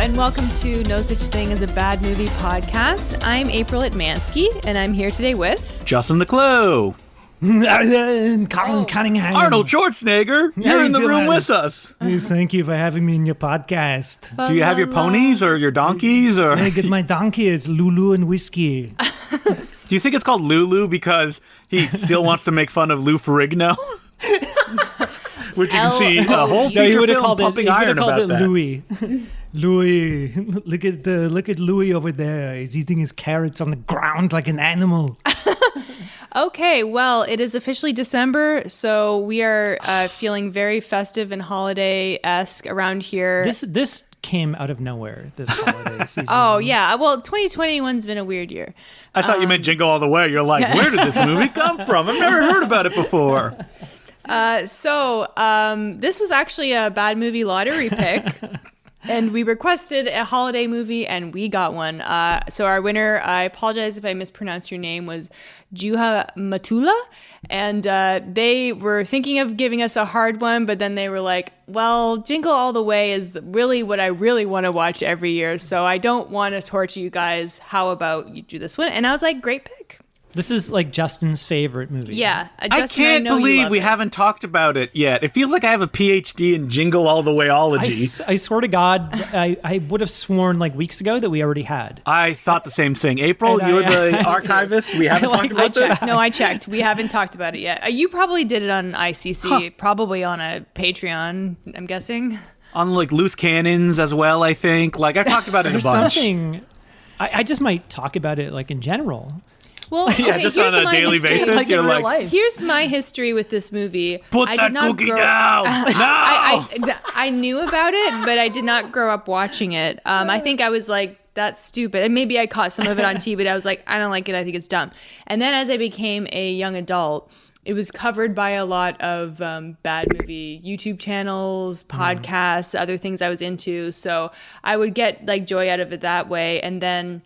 and welcome to No Such Thing as a Bad Movie podcast. I'm April Atmansky, and I'm here today with... Justin the Clue. Colin Cunningham. Arnold Schwarzenegger. You're in the room with us. Yes, thank you for having me in your podcast. Do you have your ponies or your donkeys? Or I get my donkey. It's Lulu and whiskey. do you think it's called Lulu because he still wants to make fun of Lou Ferrigno? Which you can see a whole feature film pumping iron about that. Louis. Louis, look at Louis over there. He's eating his carrots on the ground like an animal. Okay, well, it is officially December, so we are feeling very festive and holiday-esque around here. This came out of nowhere, this holiday season. Oh, yeah. Well, 2021's been a weird year. I thought you meant Jingle All The Way. You're like, where did this movie come from? I've never heard about it before. So this was actually a bad movie lottery pick. And we requested a holiday movie, and we got one. So our winner, I apologize if I mispronounced your name, was Juha Matula. And they were thinking of giving us a hard one, but then they were like, well, Jingle All The Way is really what I really want to watch every year. So I don't want to torture you guys. How about you do this one? And I was like, great pick. This is like Justin's favorite movie. Yeah. Justin, I can't believe we haven't talked about it yet. It feels like I have a PhD in Jingle All The Wayology. I swear to God, I would have sworn like weeks ago that we already had. I thought the same thing. April, you're the archivist. We haven't talked about this? No, I checked. We haven't talked about it yet. You probably did it on ICC, probably on a Patreon, I'm guessing. On like Loose Cannons as well, I think. Like I talked about it a bunch. Something, I just might talk about it like in general. Well, okay, yeah, just on a daily basis. Like you're like, life. Here's my history with this movie. Put that cookie down. No. I knew about it, but I did not grow up watching it. I think I was like, that's stupid. And maybe I caught some of it on TV, but I was like, I don't like it. I think it's dumb. And then as I became a young adult, it was covered by a lot of bad movie YouTube channels, podcasts, other things I was into. So I would get like joy out of it that way. And then...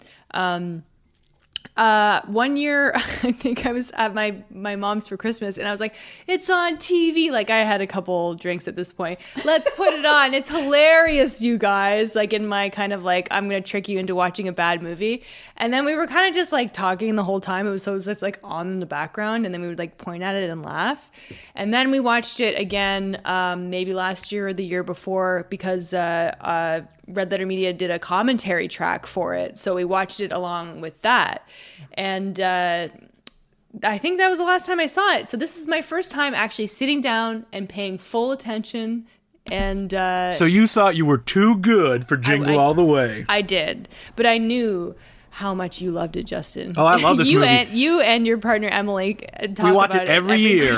one year, I think I was at my mom's for Christmas, and I was like, it's on TV. Like, I had a couple drinks at this point. Let's put it on. It's hilarious, you guys. Like, in my kind of like, I'm going to trick you into watching a bad movie. And then we were kind of just like talking the whole time. It was just like on in the background, and then we would like point at it and laugh. And then we watched it again, maybe last year or the year before, because Red Letter Media did a commentary track for it. So we watched it along with that. And I think that was the last time I saw it. So this is my first time actually sitting down and paying full attention. And so you thought you were too good for Jingle All The Way. I did. But I knew how much you loved it, Justin. Oh, I love this movie. You and your partner, Emily, talk we watch about it every year.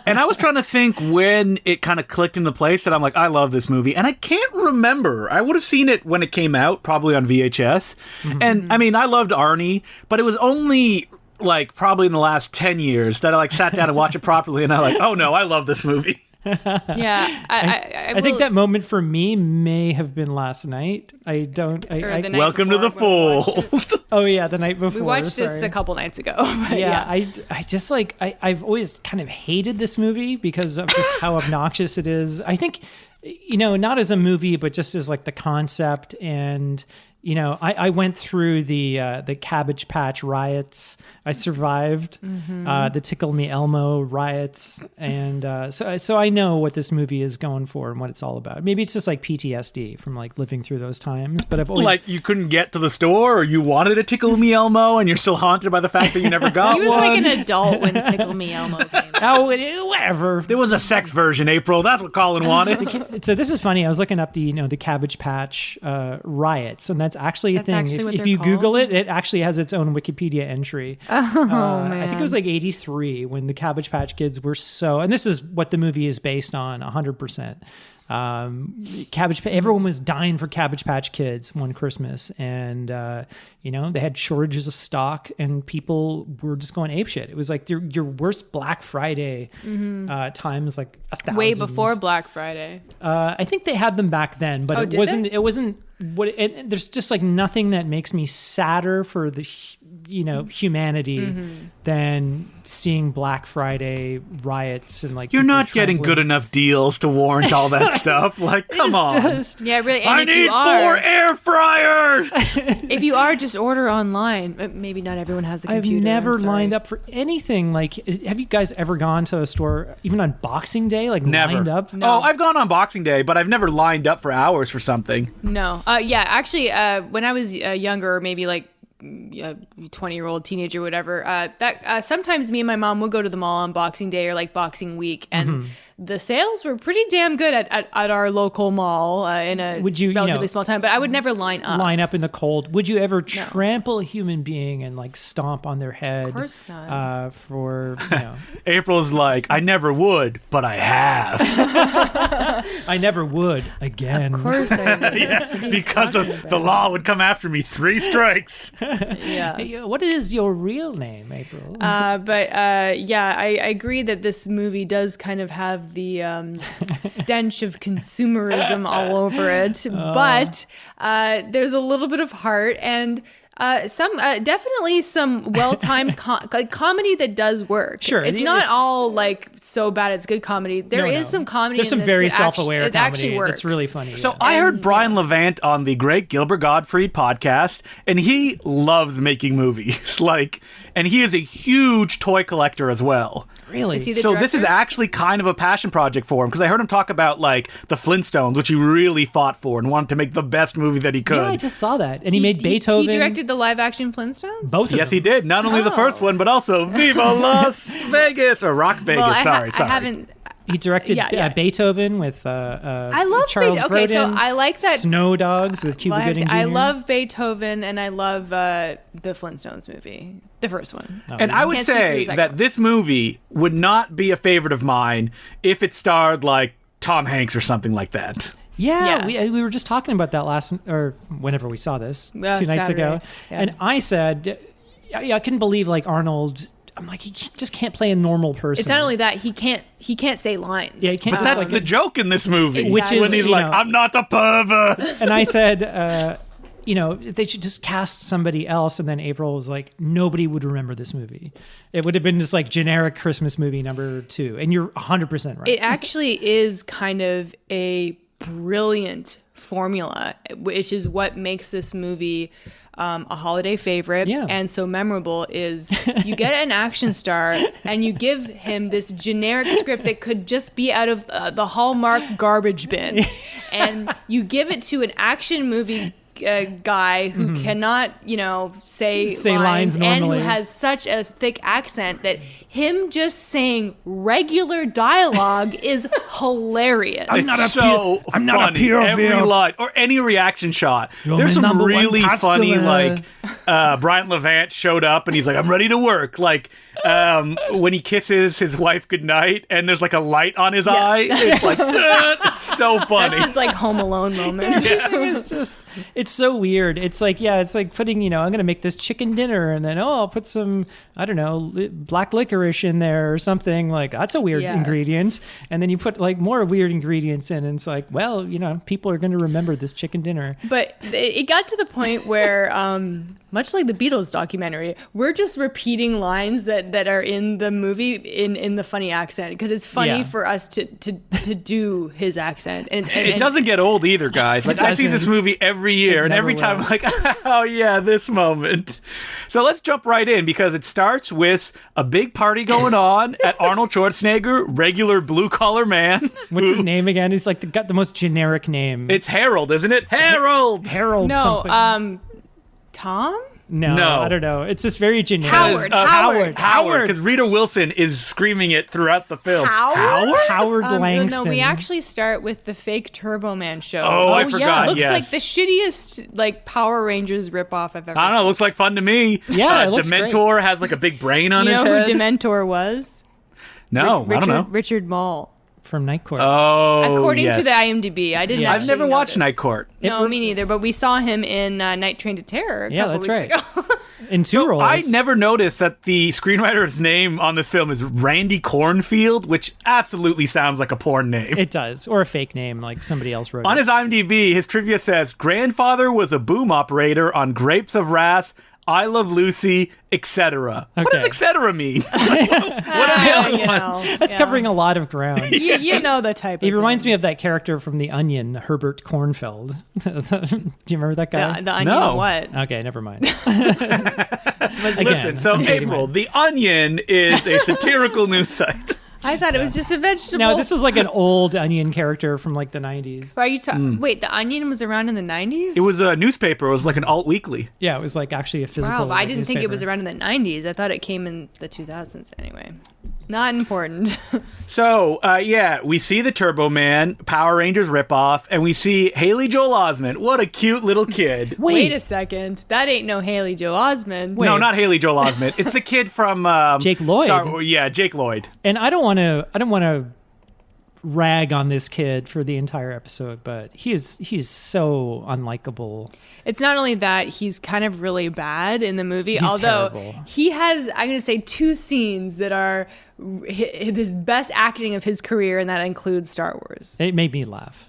And I was trying to think when it kind of clicked into place that I'm like, I love this movie. And I can't remember. I would have seen it when it came out, probably on VHS. Mm-hmm. And I mean, I loved Arnie, but it was only like probably in the last 10 years that I like sat down and watched it properly. And I like, oh no, I love this movie. Yeah, I think that moment for me may have been last night. Welcome to the fold. Oh yeah, the night before. We watched this a couple nights ago. Yeah, I just like I've always kind of hated this movie because of just how obnoxious it is. I think, not as a movie, but just as like the concept. And I went through the Cabbage Patch riots. I survived the Tickle Me Elmo riots, and so I know what this movie is going for and what it's all about. Maybe it's just like PTSD from like living through those times. But I've always like you couldn't get to the store, or you wanted a Tickle Me Elmo, and you're still haunted by the fact that you never got one. He was like an adult when Tickle Me Elmo came out. Oh, whatever. There was a sex version, April. That's what Colin wanted. So this is funny. I was looking up the Cabbage Patch riots, and that's actually a thing. If you Google it, it actually has its own Wikipedia entry. Oh, man. I think it was like 83 when the Cabbage Patch Kids were and this is what the movie is based on 100%. Everyone was dying for Cabbage Patch Kids one Christmas, and they had shortages of stock, and people were just going apeshit. It was like your worst Black Friday times, like 1,000. Way before Black Friday. I think they had them back then, but it wasn't. There's just like nothing that makes me sadder for the humanity than seeing Black Friday riots and like You're people not getting trampling. good enough deals to warrant all that stuff. Like, come on. Yeah, really. And I if need you 4 are, air fryers. if you are, just order online. Maybe not everyone has a computer. I've never I'm sorry. lined up for anything. Like, have you guys ever gone to a store, even on Boxing Day, like Never. lined up? No. Oh, I've gone on Boxing Day, but I've never lined up for hours for something. No. Yeah, actually, when I was younger, maybe like 20-year-old teenager, whatever, that sometimes me and my mom would go to the mall on Boxing Day or like Boxing Week, and the sales were pretty damn good at our local mall in a relatively small time. But I would never line up. Line up in the cold. Would you ever trample a human being and like stomp on their head? Of course not. April's like, I never would, but I have. I never would again. Of course I would. Yeah, because of the law would come after me 3 strikes. Yeah. Hey, what is your real name, April? Yeah, I agree that this movie does kind of have the stench of consumerism all over it, but there's a little bit of heart and some definitely some well-timed comedy that does work. Sure, it's not all like so bad it's good comedy. There is some comedy. There's in some this very that self-aware it comedy. actually works. It's really funny. So I heard Brian Levant on the Great Gilbert Gottfried podcast, and he loves making movies. And he is a huge toy collector as well. Really? Is he the So this is director? actually kind of a passion project for him, because I heard him talk about like the Flintstones, which he really fought for and wanted to make the best movie that he could. Yeah, I just saw that. And he made Beethoven. He directed the live-action Flintstones? both of Yes, them. he did. Not only the first one, but also Viva Las Vegas or Rock Vegas. Well, sorry. I haven't... He directed Beethoven with I love Charles Beethoven. Okay, so Grodin, I like that. Snow Dogs with Cuba Well, Gooding Jr. I love Beethoven and I love the Flintstones movie, the first one. And I would Can't speak for the say second that one. this movie would not be a favorite of mine if it starred like Tom Hanks or something like that. Yeah, Yeah. we were just talking about that whenever we saw this 2 nights Saturday. ago. Yeah. And I said, I couldn't believe like Arnold. I'm like, he just can't play a normal person. It's not only that he can't say lines. Yeah, he can't. But just, that's the joke in this movie. Exactly. Which is, when he's you like, know- I'm not a pervert. And I said, they should just cast somebody else. And then April was like, nobody would remember this movie. It would have been just like generic Christmas movie number 2. And you're 100% right. It actually is kind of a brilliant formula, which is what makes this movie a holiday favorite and so memorable. Is you get an action star and you give him this generic script that could just be out of the Hallmark garbage bin, and you give it to an action movie guy who cannot, say lines and who normally. has such a thick accent that him just saying regular dialogue is hilarious. I'm not a pure every line or any reaction shot. There's some really funny Brian Levant showed up and he's like, I'm ready to work. Like when he kisses his wife goodnight and there's like a light on his eye. It's like it's so funny. That's his like Home Alone moment. It's just, it's so weird. It's like putting, I'm going to make this chicken dinner and then, I'll put some, I don't know, black licorice in there or something. Like, that's a weird ingredient. And then you put like more weird ingredients in and it's like, well, people are going to remember this chicken dinner. But it got to the point where, much like the Beatles documentary, we're just repeating lines that are in the movie in the funny accent because it's funny for us to do his accent. And it doesn't get old either, guys. Like I see this movie every year, and every time I'm like, oh yeah, this moment. So let's jump right in because it starts with a big party going on at Arnold Schwarzenegger, regular blue collar man. What's his name again? He's like got the most generic name. It's Harold, isn't it? Harold. Harold something. Tom? No, I don't know. It's just very generic. Howard. Because Rita Wilson is screaming it throughout the film. Howard Langston. No, we actually start with the fake Turbo Man show. Oh, I forgot. Looks yes. like the shittiest like Power Rangers ripoff I've ever I don't know. seen. Looks like fun to me. Yeah, it looks Dementor has like a big brain on You his know head. who Dementor was? No, I don't know. Richard Mall. From Night Court. Oh, According yes. to the IMDb, I didn't. Yeah. I've never actually know watched this. Night Court. No, me neither. But we saw him in Night Train to Terror. A couple that's weeks right. ago. In two roles. I never noticed that the screenwriter's name on this film is Randy Cornfield, which absolutely sounds like a porn name. It does. Or a fake name, like somebody else wrote On it. his IMDb, his trivia says, grandfather was a boom operator on Grapes of Wrath, I love Lucy, etc. What does Okay. etc. mean? What are the other You know, ones? That's covering a lot of ground. You know the type. He reminds me of that character from The Onion, Herbert Kornfeld. Do you remember that guy? the onion. No. What? Okay, never mind. Listen, so I'm dating April, mine. The Onion is a satirical news site. I thought it was just a vegetable. No, this was like an old Onion character from like the 90s. Are you Wait, the Onion was around in the 90s? It was a newspaper. It was like an alt weekly. Yeah, it was like actually a physical. Wow, but I didn't newspaper. think it was around in the 90s. I thought it came in the 2000s anyway. Not important. So, we see the Turbo Man, Power Rangers ripoff, and we see Haley Joel Osment. What a cute little kid. Wait a second. That ain't no Haley Joel Osment. No, not Haley Joel Osment. It's the kid from Jake Lloyd. Jake Lloyd. And I don't want to rag on this kid for the entire episode, but he's so unlikable. It's not only that, he's kind of really bad in the movie, He's although terrible. he has, I'm going to say, 2 scenes that are his best acting of his career, and that includes Star Wars. It made me laugh.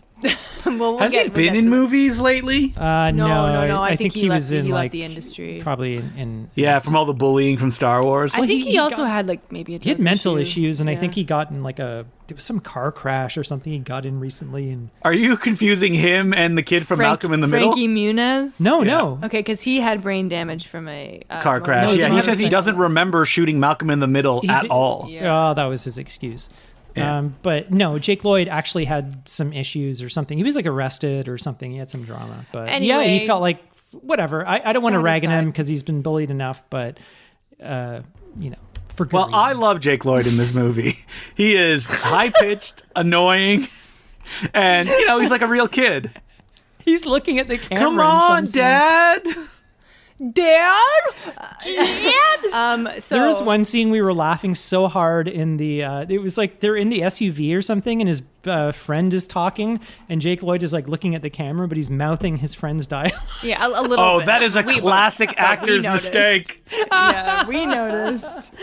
We'll Has he been in movies lately? No. I think he left in left the industry. probably in Yeah, from all the bullying from Star Wars. I think he he also got- had like maybe a he had drug mental issue. issues, and I Yeah. think he got in there was some car crash or something he got in recently, and Are you confusing him and the kid from Malcolm in the Frankie Middle? Muniz. no. Okay, because he had brain damage from a Car crash. No, he Yeah, he didn't says he have- doesn't remember shooting Malcolm in the Middle He at did- all. Yeah. Oh, that was his excuse. Yeah. But no, Jake Lloyd actually had some issues or something. He was like arrested or something. He had some drama. But yeah, Anyway. he felt like whatever. I don't want to God rag on him aside. because he's been bullied enough, but for good Well, reason. I love Jake Lloyd in this movie. He is high-pitched, annoying, and, he's like a real kid. He's looking at the camera. Come in on, some sense. Dad! Dad. So There was one scene we were laughing so hard in the. It was like they're in the SUV or something, and his friend is talking, and Jake Lloyd is like looking at the camera, but he's mouthing his friend's dialogue. Yeah, a little. Oh, bit. that is a We- classic but we actor's noticed. mistake. Yeah, we noticed.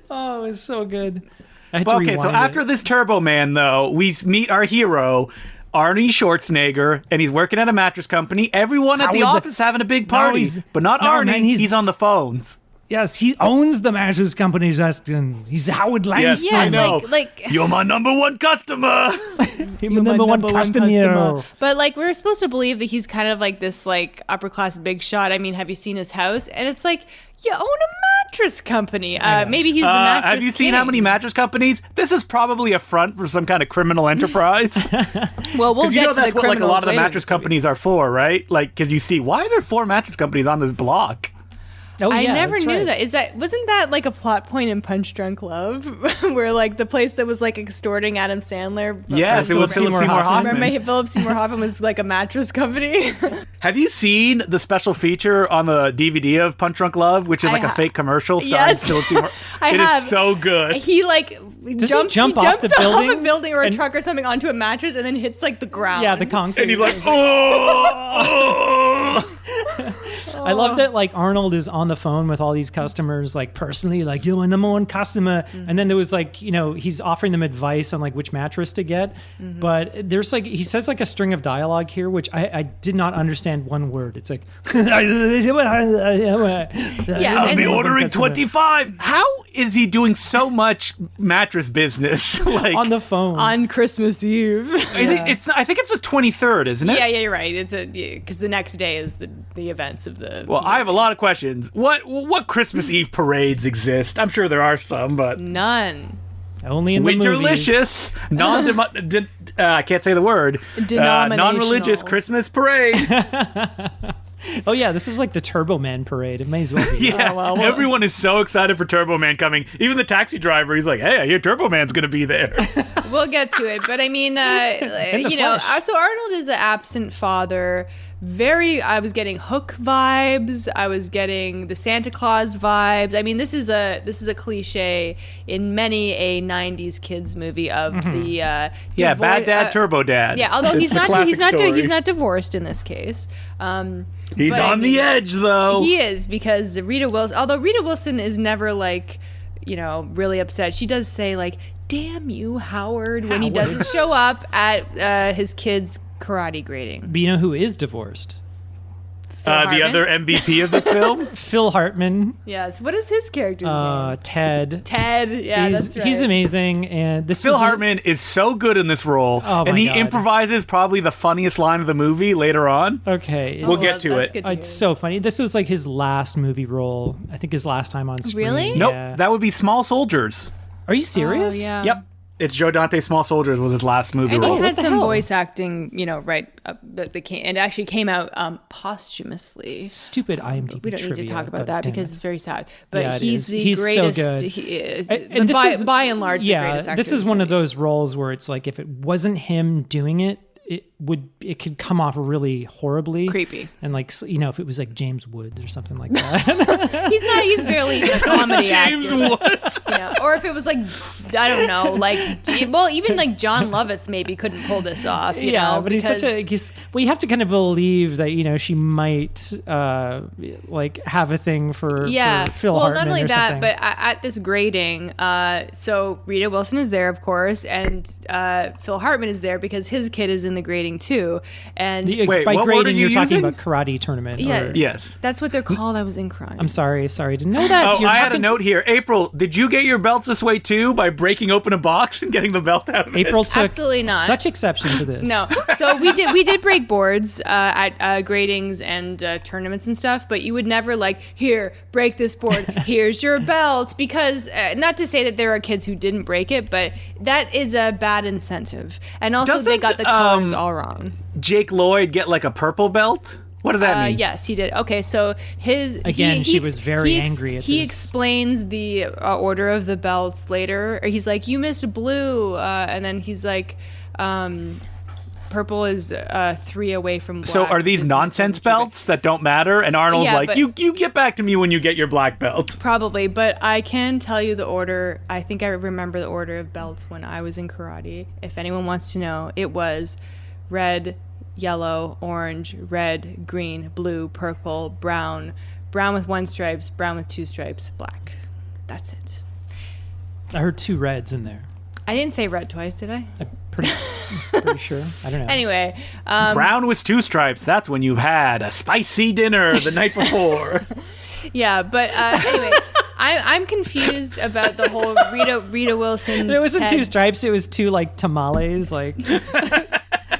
Oh, it was so good. I had to Okay, so rewind after it. this Turbo Man, though, we meet our hero, Arnie Schwarzenegger, and he's working at a mattress company. Everyone at the Howard's office having a big party, he's- but not no, Arnie. man, he's on the phones. Yes, he owns the mattress company, Justin. He's Howard Yes, Langston. Yeah, I know. like You're my number one customer. He's the number one customer. But like we're supposed to believe that he's kind of like this like upper class big shot. I mean, have you seen his house? And it's like you own a mattress company. Maybe he's the mattress. Have you seen how king. many mattress companies? This is probably a front for some kind of criminal enterprise. Well, we'll Because get to that's the what like a lot of the criminals later, mattress so we- companies are for, right? Like, because you see, why are there 4 mattress companies on this block? Oh, I yeah, never that's knew right. that. Wasn't that like a plot point in Punch Drunk Love, where like the place that was like extorting Adam Sandler? Yes, it was Philip Seymour Hoffman. Remember, Philip Seymour Hoffman was like a mattress company. Have you seen the special feature on the DVD of Punch Drunk Love, which is like a fake commercial starring Yes. Philip Seymour? I It have. is so good. He like jumps jump off the off building? a building or a And- truck or something onto a mattress and then hits like the ground. Yeah, the concrete. And he's like, oh. I love that like Arnold is on the phone with all these customers, like personally, like you're my number one customer. And then there was like, he's offering them advice on like which mattress to get. But there's like, he says like a string of dialogue here, which I did not understand one word. It's like, Yeah, I'll and be this- ordering 25. How is he doing so much mattress business? Like on the phone. on Christmas Eve. It's not, I think it's the 23rd, isn't it? Yeah, you're right. It's because the next day is the events of the. Well, I have a lot of questions. What Christmas Eve parades exist? I'm sure there are some, but None. Only in the movies. Winterlicious, I can't say the word. Denominational. Non-religious Christmas parade. Oh yeah, this is like the Turbo Man parade. It may as well be. Yeah, Oh, well. everyone is so excited for Turbo Man coming. Even the taxi driver, he's like, "Hey, I hear Turbo Man's gonna be there." We'll get to it, but I mean, the flesh. so Arnold is an absent father. I was getting Hook vibes. I was getting the Santa Claus vibes. I mean, this is a cliche in many a '90s kids movie of the Yeah, bad dad, Turbo Dad. Yeah, although It's he's a not classic story. he's not divorced in this case. He's but I on the mean, edge, though. He is, because Rita Wilson, although Rita Wilson is never like, really upset. She does say like, "Damn you, Howard," when he Howard. doesn't show up at his kid's karate grading. But you know who is divorced? the Hartman? other MVP of this film. Phil Hartman, Yes. What is his character's name? Ted. Ted. Yeah, that's right. He's amazing, and this Phil was Hartman is so good in this role, Oh, my and he God. improvises probably the funniest line of the movie later on. Okay, We'll get to that's it. good to It's hear. so funny. This was like his last movie role. I think his last time on screen. Really? Nope, Yeah. that would be Small Soldiers. Are you serious? Oh, yeah. Yep. It's Joe Dante. Small Soldiers was his last movie And role. he had What the some hell? voice acting, right? That came, and it actually came out posthumously. Stupid IMDb. We don't need to trivia, talk about but that damn because it. it's very sad. But Yeah, it he's is. the He's so greatest. good. He is, And this by, is by and large, the greatest actor. this is one of those roles where it's like if it wasn't him doing it, it could come off really horribly Creepy. and like if it was like James Wood or something like that. He's not. He's barely even a comedy James actor. Woods. Yeah. Or if it was like, I don't know, even like John Lovitz maybe couldn't pull this off. You know, but he's such a. You have to kind of believe that she might like have a thing for Phil well, Hartman not only or that, something. but at this grading, so Rita Wilson is there, of course, and Phil Hartman is there because his kid is in the grading too. And Wait, by what word are grading, you you're talking using? about karate tournament. Yeah. or- Yes. that's what they're called. I was in karate. I'm sorry, didn't know that. Oh, I had a note here. April, did you get your belts this way too by breaking open a box and getting the belt out of it? April took Absolutely not. such exception to this. No, so we did break boards at gradings and tournaments and stuff, but you would never here, break this board. Here's your belt, because not to say that there are kids who didn't break it, but that is a bad incentive. And also they got the colors all wrong. Jake Lloyd get like a purple belt? What does that mean? Yes, he did. Okay, so She was very angry at he this. explains the order of the belts later. Or he's like, "You missed blue," and then he's like, "Purple is 3 away from black." So are these This nonsense one's 3 away. belts that don't matter? And Arnold's Yeah, like, but- you get back to me when you get your black belt. Probably, but I can tell you the order. I think I remember the order of belts when I was in karate. If anyone wants to know, it was red, yellow, orange, red, green, blue, purple, brown, brown with 1 stripe, brown with 2 stripes, black. That's it. I heard 2 reds in there. I didn't say red twice, did I? I'm pretty sure. I don't know. Anyway, Brown with 2 stripes. That's when you've had a spicy dinner the night before. yeah, but anyway, I'm confused about the whole Rita Wilson. It wasn't 2 Ted- stripes. It was 2 tamales,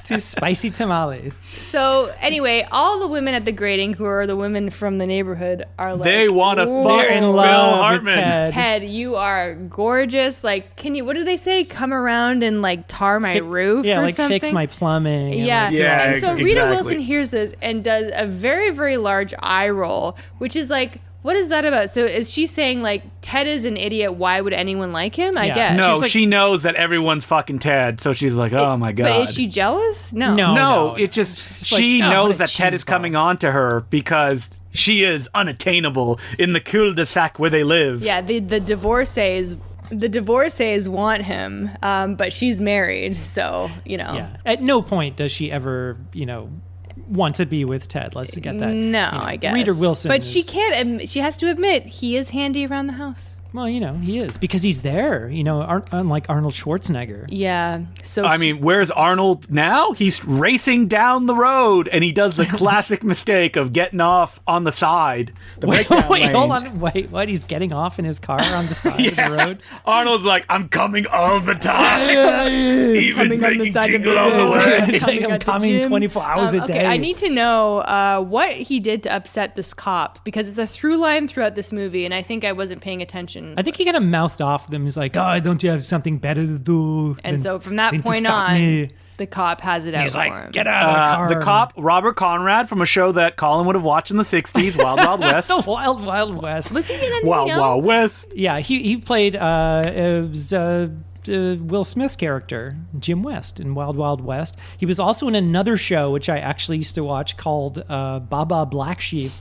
2 spicy tamales. So anyway, all the women at the grading, who are the women from the neighborhood, are like, They want to "Whoa, fuck They're in Phil love with Hartman. Ted. Ted, you are gorgeous. Can you? What do they say? Come around and tar my roof, Yeah, or something. fix my plumbing. and, Yeah, do Yeah, all and this so stuff. Rita exactly. Wilson hears this and does a very, very large eye roll, which is like, what is that about? So is she saying Ted is an idiot? Why would anyone like him? I Yeah. guess. No, She's like- she knows that everyone's fucking Ted, so she's like, oh my God. But is she jealous? No. No, it just, she like, oh, knows what a that Ted is cheeseball. coming on to her because she is unattainable in the cul-de-sac where they live. Yeah, the divorcees. The divorcees want him, but she's married, so Yeah. At no point does she ever, want to be with Ted. Let's get that. No, I guess. Rita Wilson. But she is- can't. She has to admit he is handy around the house. Well, he is because he's there. Unlike Arnold Schwarzenegger. Yeah. So I mean, where's Arnold now? He's racing down the road, and he does the classic mistake of getting off on the side. The breakdown Wait, lane. hold on. Wait, what? He's getting off in his car on the side of the road. Arnold's like, I'm coming all the time. Even Coming on the making side of Jingle the All The road. Way. He's like, Coming I'm at the coming gym. 24 hours a day. Okay, I need to know what he did to upset this cop, because it's a through line throughout this movie, and I think I wasn't paying attention. I think he kind of mouthed off them. He's like, "Oh, don't you have something better to do?" And so from that than to point stop on, me?" the cop has it out He's for like, him. "Get out of the car!" The cop, Robert Conrad, from a show that Colin would have watched in the 60s, Wild Wild West. The Wild Wild West. Was he in anything Wild else? Wild West. Yeah, he played it was, Will Smith's character, Jim West, in Wild Wild West. He was also in another show which I actually used to watch called Baba Black Sheep.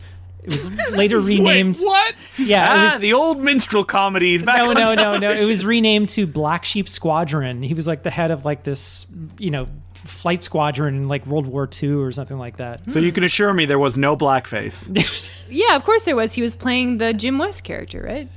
It was later renamed. Wait, what? Yeah, it was- the old minstrel comedies. Back No, on no. television. It was renamed to Black Sheep Squadron. He was like the head of this, flight squadron in World War II or something like that. So you can assure me there was no blackface. Yeah, of course there was. He was playing the Jim West character, right?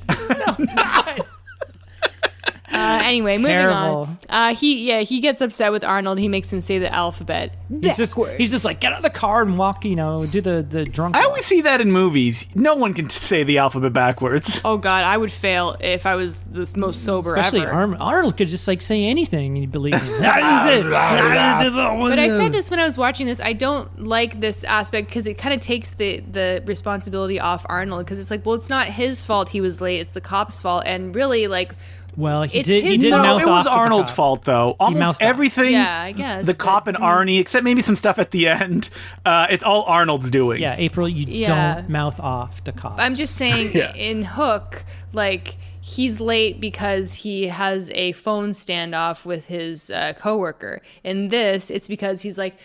Anyway, Terrible. moving on. He gets upset with Arnold. He makes him say the alphabet. He's just like, get out of the car and walk, do the drunk I walk. always see that in movies. No one can say the alphabet backwards. Oh God, I would fail if I was the most sober Especially ever. Arnold could just like say anything and he'd believe him. But I said this when I was watching this. I don't like this aspect because it kind of takes the responsibility off Arnold, because it's like, well, it's not his fault he was late. It's the cop's fault, and really, like. Well, he It's did his mouth fault. No, it was off to the Arnold's cop. fault, though. Almost mouthed off. everything. Yeah, I guess, The but- cop and Arnie, except maybe some stuff at the end. It's all Arnold's doing. Yeah, April, you Yeah. don't mouth off to cops. I'm just saying, Yeah. in Hook, like, he's late because he has a phone standoff with his coworker. In this, it's because he's like,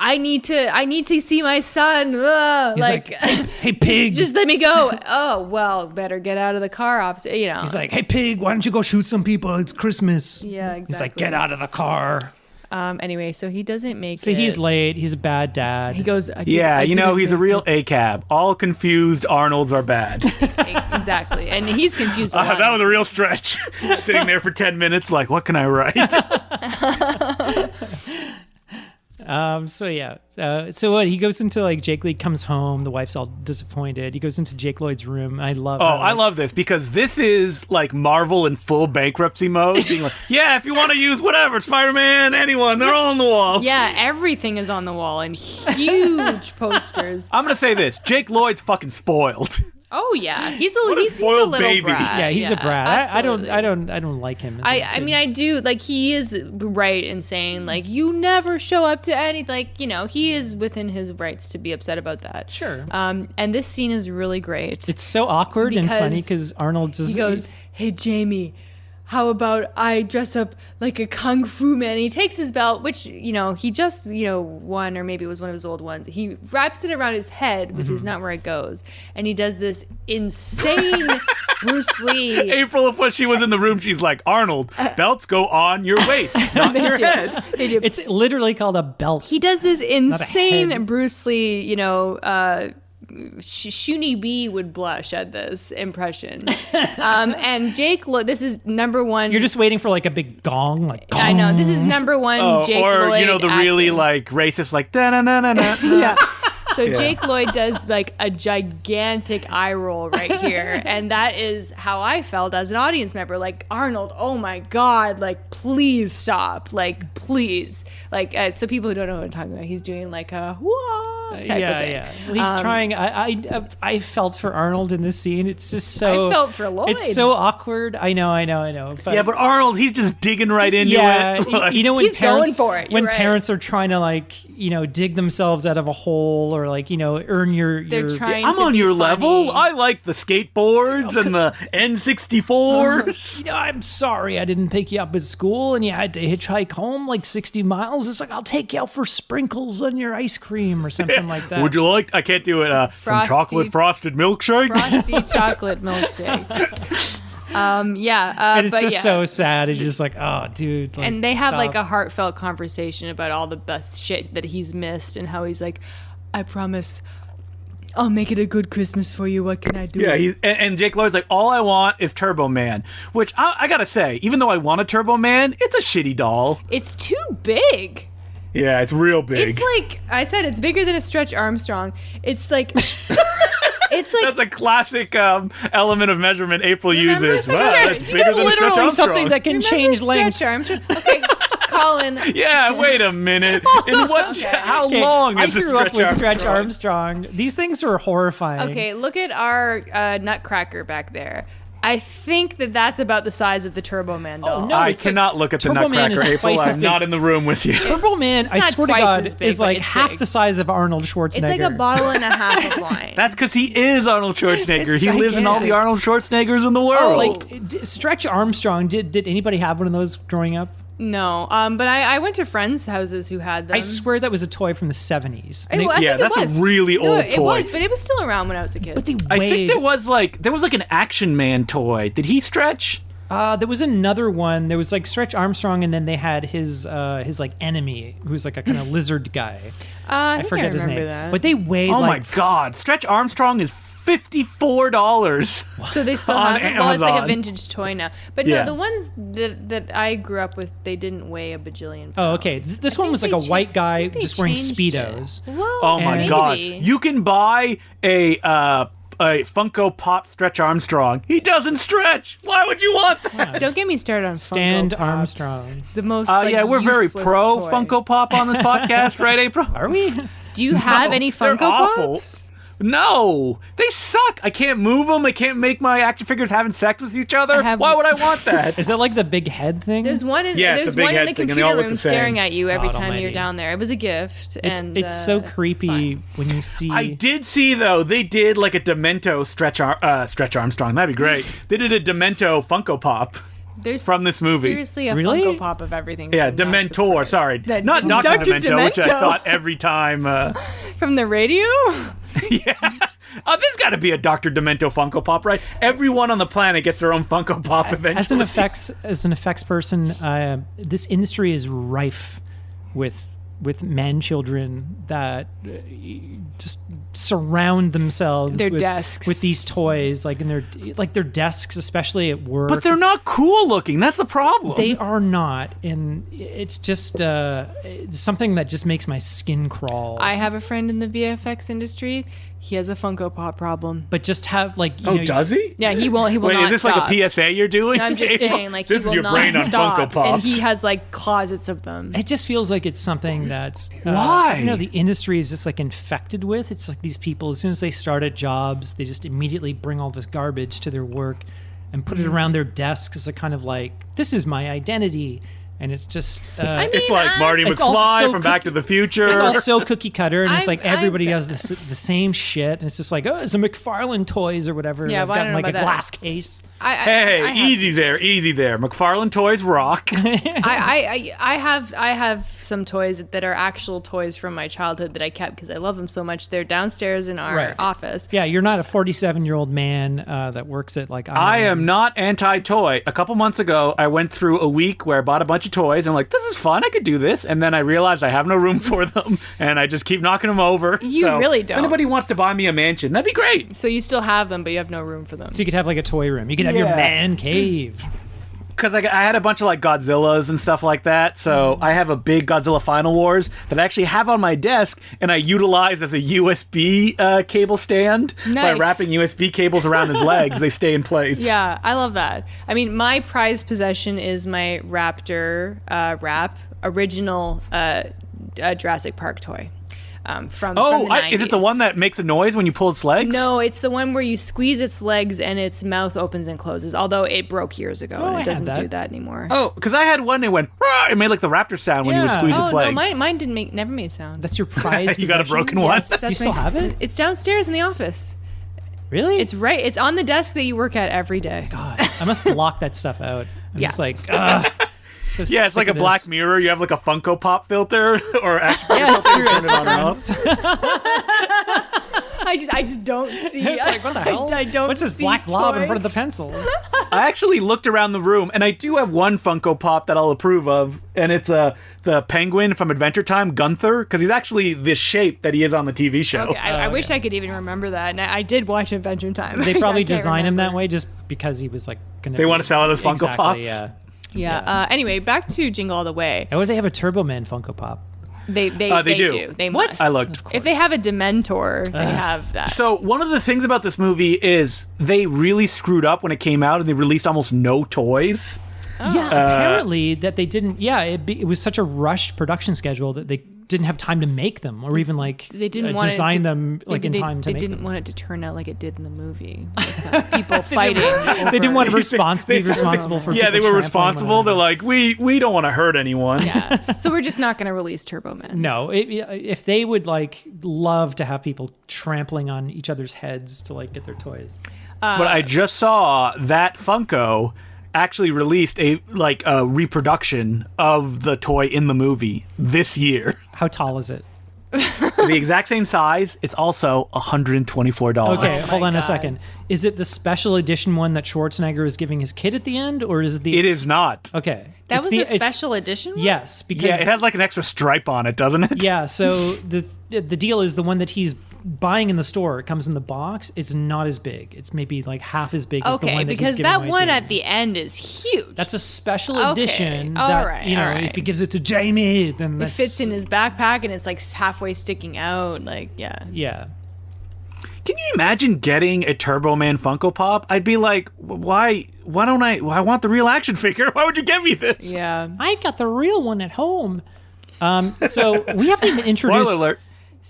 I need to see my son. Ugh. He's like, hey, pig. just let me go. Oh, well, better get out of the car, officer. He's like, hey, pig, why don't you go shoot some people? It's Christmas. Yeah, exactly. He's like, get out of the car. Anyway, so he doesn't make So it. he's late. He's a bad dad. He goes, Yeah, he's a real ACAB. All confused Arnolds are bad. Exactly. And he's confused. That was a real stretch. Sitting there for 10 minutes like, what can I write? So what? He goes into like Jake Lloyd comes home. The wife's all disappointed. He goes into Jake Lloyd's room. I love. I love this because this is like Marvel in full bankruptcy mode, being like, yeah, if you want to use whatever, Spider-Man, anyone, they're all on the wall. Yeah, everything is on the wall and huge posters. I'm gonna say this: Jake Lloyd's fucking spoiled. Oh yeah, he's a What a he's a spoiled little baby. brat. Yeah, he's a brat. Absolutely. I don't like him. As a I kid. mean, I do, like, he is right in saying, like, you never show up to any, like, he is within his rights to be upset about that. Sure. And this scene is really great. It's so awkward and Because funny because Arnold just He goes, hey, Jamie, how about I dress up like a kung fu man? He takes his belt, which, he just, won, or maybe it was one of his old ones. He wraps it around his head, which is not where it goes. And he does this insane Bruce Lee. April, if when she was in the room, she's like, Arnold, belts go on your waist, not your head. They do. It's literally called a belt. He does this head. insane Bruce Lee, Shuni B would blush at this impression. And Jake, this is number one. You're just waiting for like a big gong, like. I know, this is number one Jake or Lloyd the really acting. like racist, like da na na na na. Yeah. So Jake Lloyd does like a gigantic eye roll right here. And that is how I felt as an audience member. Like, Arnold, oh my God, like, please stop. Like, please. Like, so people who don't know what I'm talking about, he's doing like a whoa type of thing. Yeah. Well, he's trying. I felt for Arnold in this scene. It's just so. I felt for Lloyd. It's so awkward. I know. But, Yeah, but Arnold, he's just digging right into yeah, it. Like, when He's going parents for it, you're when right. parents are trying to like dig themselves out of a hole or like earn your. They're trying I'm to on be your funny. level. I like the skateboards and the N64s. I'm sorry I didn't pick you up at school and you had to hitchhike home like 60 miles. It's like, I'll take you out for sprinkles on your ice cream or something like that. Would you like? I can't do it. Some Frosty- chocolate frosted milkshake. Frosty chocolate milkshake. And it's but just yeah. so sad. It's just like, oh, dude. Like, And they have like stop. a heartfelt conversation about all the best shit that he's missed and how he's like, I promise I'll make it a good Christmas for you. What can I do? Yeah, and Jake Lloyd's like, all I want is Turbo Man, which I gotta say, even though I want a Turbo Man, it's a shitty doll. It's too big. Yeah, it's real big. It's like I said, it's bigger than a Stretch Armstrong. It's like it's like That's a classic element of measurement April uses. the Wow, Stretch- that's it's bigger than a Stretch literally Armstrong. something that can remember change Stretch lengths. Armstrong? Okay, Colin. Yeah, wait a minute. In what? Okay. How Okay, long I is a grew up with Stretch Armstrong? Armstrong. These things are horrifying. Okay, look at our Nutcracker back there. I think that's about the size of the Turbo Man doll. no. I it's like- cannot look at the Turbo Man Nutcracker, is April. twice as I'm big. not in the room with you. Turbo Man, I not swear to twice God, as big, is but like it's half big. the size of Arnold Schwarzenegger. It's like a bottle and a half of wine. That's because he is Arnold Schwarzenegger. It's He lives in all the gigantic. Arnold Schwarzeneggers in the world. Like Stretch Armstrong. Did anybody have one of those growing up? No, but I went to friends' houses who had them. I swear that was a toy from the 70s. I think Yeah, it that's a was. really No, old It toy. was, but it was still around when I was a kid. But they I weighed. think there was like an Action Man toy. Did he stretch? There was another one. There was like Stretch Armstrong, and then they had his like enemy, who's like a kind of lizard guy. I I think forget I his name. remember that. But they weighed Oh like my God, Stretch Armstrong is $54. So they still on have it? Well, it's like a Amazon. vintage toy now. But no, Yeah. the ones that I grew up with, they didn't weigh a bajillion pounds. Oh, okay. This one was like a white guy just wearing Speedos. Well, Oh my maybe. god! You can buy a Funko Pop Stretch Armstrong. He doesn't stretch. Why would you want that? Don't get me started on Stand Funko Pops. Armstrong. The most. Yeah, we're very useless pro toy. Funko Pop on this podcast, right, April? Are we? Do you have any They're Funko awful. Pops? No, they suck. I can't move them. I can't make my action figures having sex with each other. I have- Why would I want that? Is that like the big head thing? There's one in Yeah, it's there's a big one in head the thing, and they all computer look room the same. staring at you every God time almighty. you're down there. It was a gift. It's so creepy when you see. I did see though they did like a Demento Stretch Armstrong. That'd be great. They did a Demento Funko Pop. There's from this movie. seriously a Really? Funko Pop of everything. Yeah, so not Dementor. surprised. Sorry, That- not Dr. Dr. Demento, which I Demento. thought every time. From the radio? Yeah. There's got to be a Dr. Demento Funko Pop, right? Everyone on the planet gets their own Funko Pop eventually. as an effects person, this industry is rife with children that just surround themselves Their with desks. with these toys, like in their desks, especially at work. But they're not cool looking. That's the problem. They are not, and it's just something that just makes my skin crawl. I have a friend in the VFX industry. He has a Funko Pop problem. but just have like does he? Yeah, he will Wait, not is this stop. like a PSA you're doing? I'm just saying, like, this he is will your not brain on stop. Funko Pops. And he has like closets of them. It just feels like it's something that's Why? I don't know, the industry is just like infected with. It's like these people, as soon as they start at jobs, they just immediately bring all this garbage to their work and put it around their desks as a kind of like, this is my identity. And it's just It's like Marty it's all McFly so from Back to the Future. it's all so cookie cutter, and it's I'm- like everybody I'm- has the same shit. And it's just like, oh, it's a McFarlane Toys or whatever. Yeah, They've but I got don't know like a about that. glass case. Hey, easy there. McFarlane Toys rock. I have some toys that are actual toys from my childhood that I kept because I love them so much. They're downstairs in our Right. office. Yeah, you're not a 47-year-old man that works at like I am not anti-toy. A couple months ago, I went through a week where I bought a bunch of toys. And I'm like, this is fun. I could do this. And then I realized I have no room for them. And I just keep knocking them over. You So really If don't. anybody wants to buy me a mansion, that'd be great. So you still have them, but you have no room for them. So you could have like a toy room. You could have your Yeah. man cave. Because I had a bunch of like Godzillas and stuff like that. So I have a big Godzilla Final Wars that I actually have on my desk and I utilize as a USB cable stand. By Nice. wrapping USB cables around his legs, they stay in place. Yeah, I love that. I mean, my prized possession is my Raptor original Jurassic Park toy. From the 90s. Is it the one that makes a noise when you pull its legs? No, it's the one where you squeeze its legs and its mouth opens and closes. Although it broke years ago I and had it doesn't that. do that anymore. Oh, because I had one that went, "Rah!" It made like the raptor sound when you would Yeah. squeeze its no, legs. mine never made sound. That's your prize. You got a possession? broken one? Yes, Do you that's still have it? It's downstairs in the office. Really? It's on the desk that you work at every day. God, I must block that stuff out. I'm Yeah. just like, ugh. So Yeah, it's sick like a of this. Black Mirror. You have like a Funko Pop filter or action Yeah, it's true. turn it on and off. I just don't see. It's like, what the hell? I don't. What's this see black blob in front of the toys. pencil? I actually looked around the room, and I do have one Funko Pop that I'll approve of, and it's the penguin from Adventure Time, Gunther, because he's actually the shape that he is on the TV show. Okay, I wish I could even remember that. And I did watch Adventure Time. They probably I can't designed him that remember. way just because he was like going to. They want to sell it as Funko exactly, Pops? Yeah. Yeah. Anyway, back to Jingle All the Way. Or they have a Turbo Man Funko Pop. They They do. do. They What? must. I looked. If they have a Dementor, they have that. So one of the things about this movie is they really screwed up when it came out, and they released almost no toys. Yeah, apparently that they didn't. Yeah, it was such a rushed production schedule that they didn't have time to make them, or even like They didn't want design it to, them like in time to They make didn't them. want it to turn out like it did in the movie. With, people fighting. They didn't want to They- be responsible for. Yeah, they people were trampling one responsible. They're another. like, we don't want to hurt anyone. Yeah. So we're just not going to release Turbo Man. No, if they would like love to have people trampling on each other's heads to like get their toys. But I just saw that Funko actually released a reproduction of the toy in the movie this year. How tall is it? The exact same size. It's also $124. Okay, Oh hold my on a God. second. Is it the special edition one that Schwarzenegger is giving his kid at the end, or is it the? It is not. Okay, That It's was a it's- special edition one? Yes, because Yeah, it has like an extra stripe on it, doesn't it? yeah. So the deal is the one that he's buying in the store. It comes in the box. It's not as big. It's maybe like half as big as the one that because he's giving that away one at at the end is huge. That's a special edition. All That, right, you know, all right. if he gives it to Jamie, then it that's, fits in his backpack and it's like halfway sticking out. Like, yeah. Yeah. Can you imagine getting a Turbo Man Funko Pop? I'd be like, why don't I want the real action figure. Why would you give me this? Yeah. I got the real one at home. So we haven't even introduced. Spoiler alert.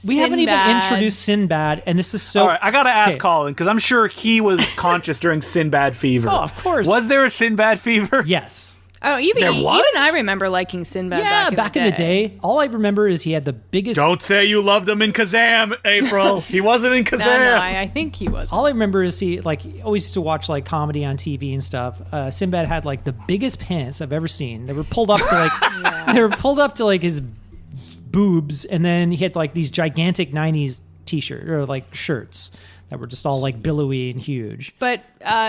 We haven't even Sinbad. introduced Sinbad, and this is so. All right, I gotta ask Okay. Colin, because I'm sure he was conscious during Sinbad fever. Oh, of course. Was there a Sinbad fever? Yes. Oh, even There was? I remember liking Sinbad Yeah, back in the day. All I remember is he had the biggest. Don't say you loved him in Kazam, April. He wasn't in Kazam. No, I think he was. All I remember is he always used to watch like comedy on TV and stuff. Sinbad had like the biggest pants I've ever seen. They were pulled up to like they were pulled up to like his boobs, and then he had like these gigantic '90s t-shirt or like shirts that were just all like billowy and huge. But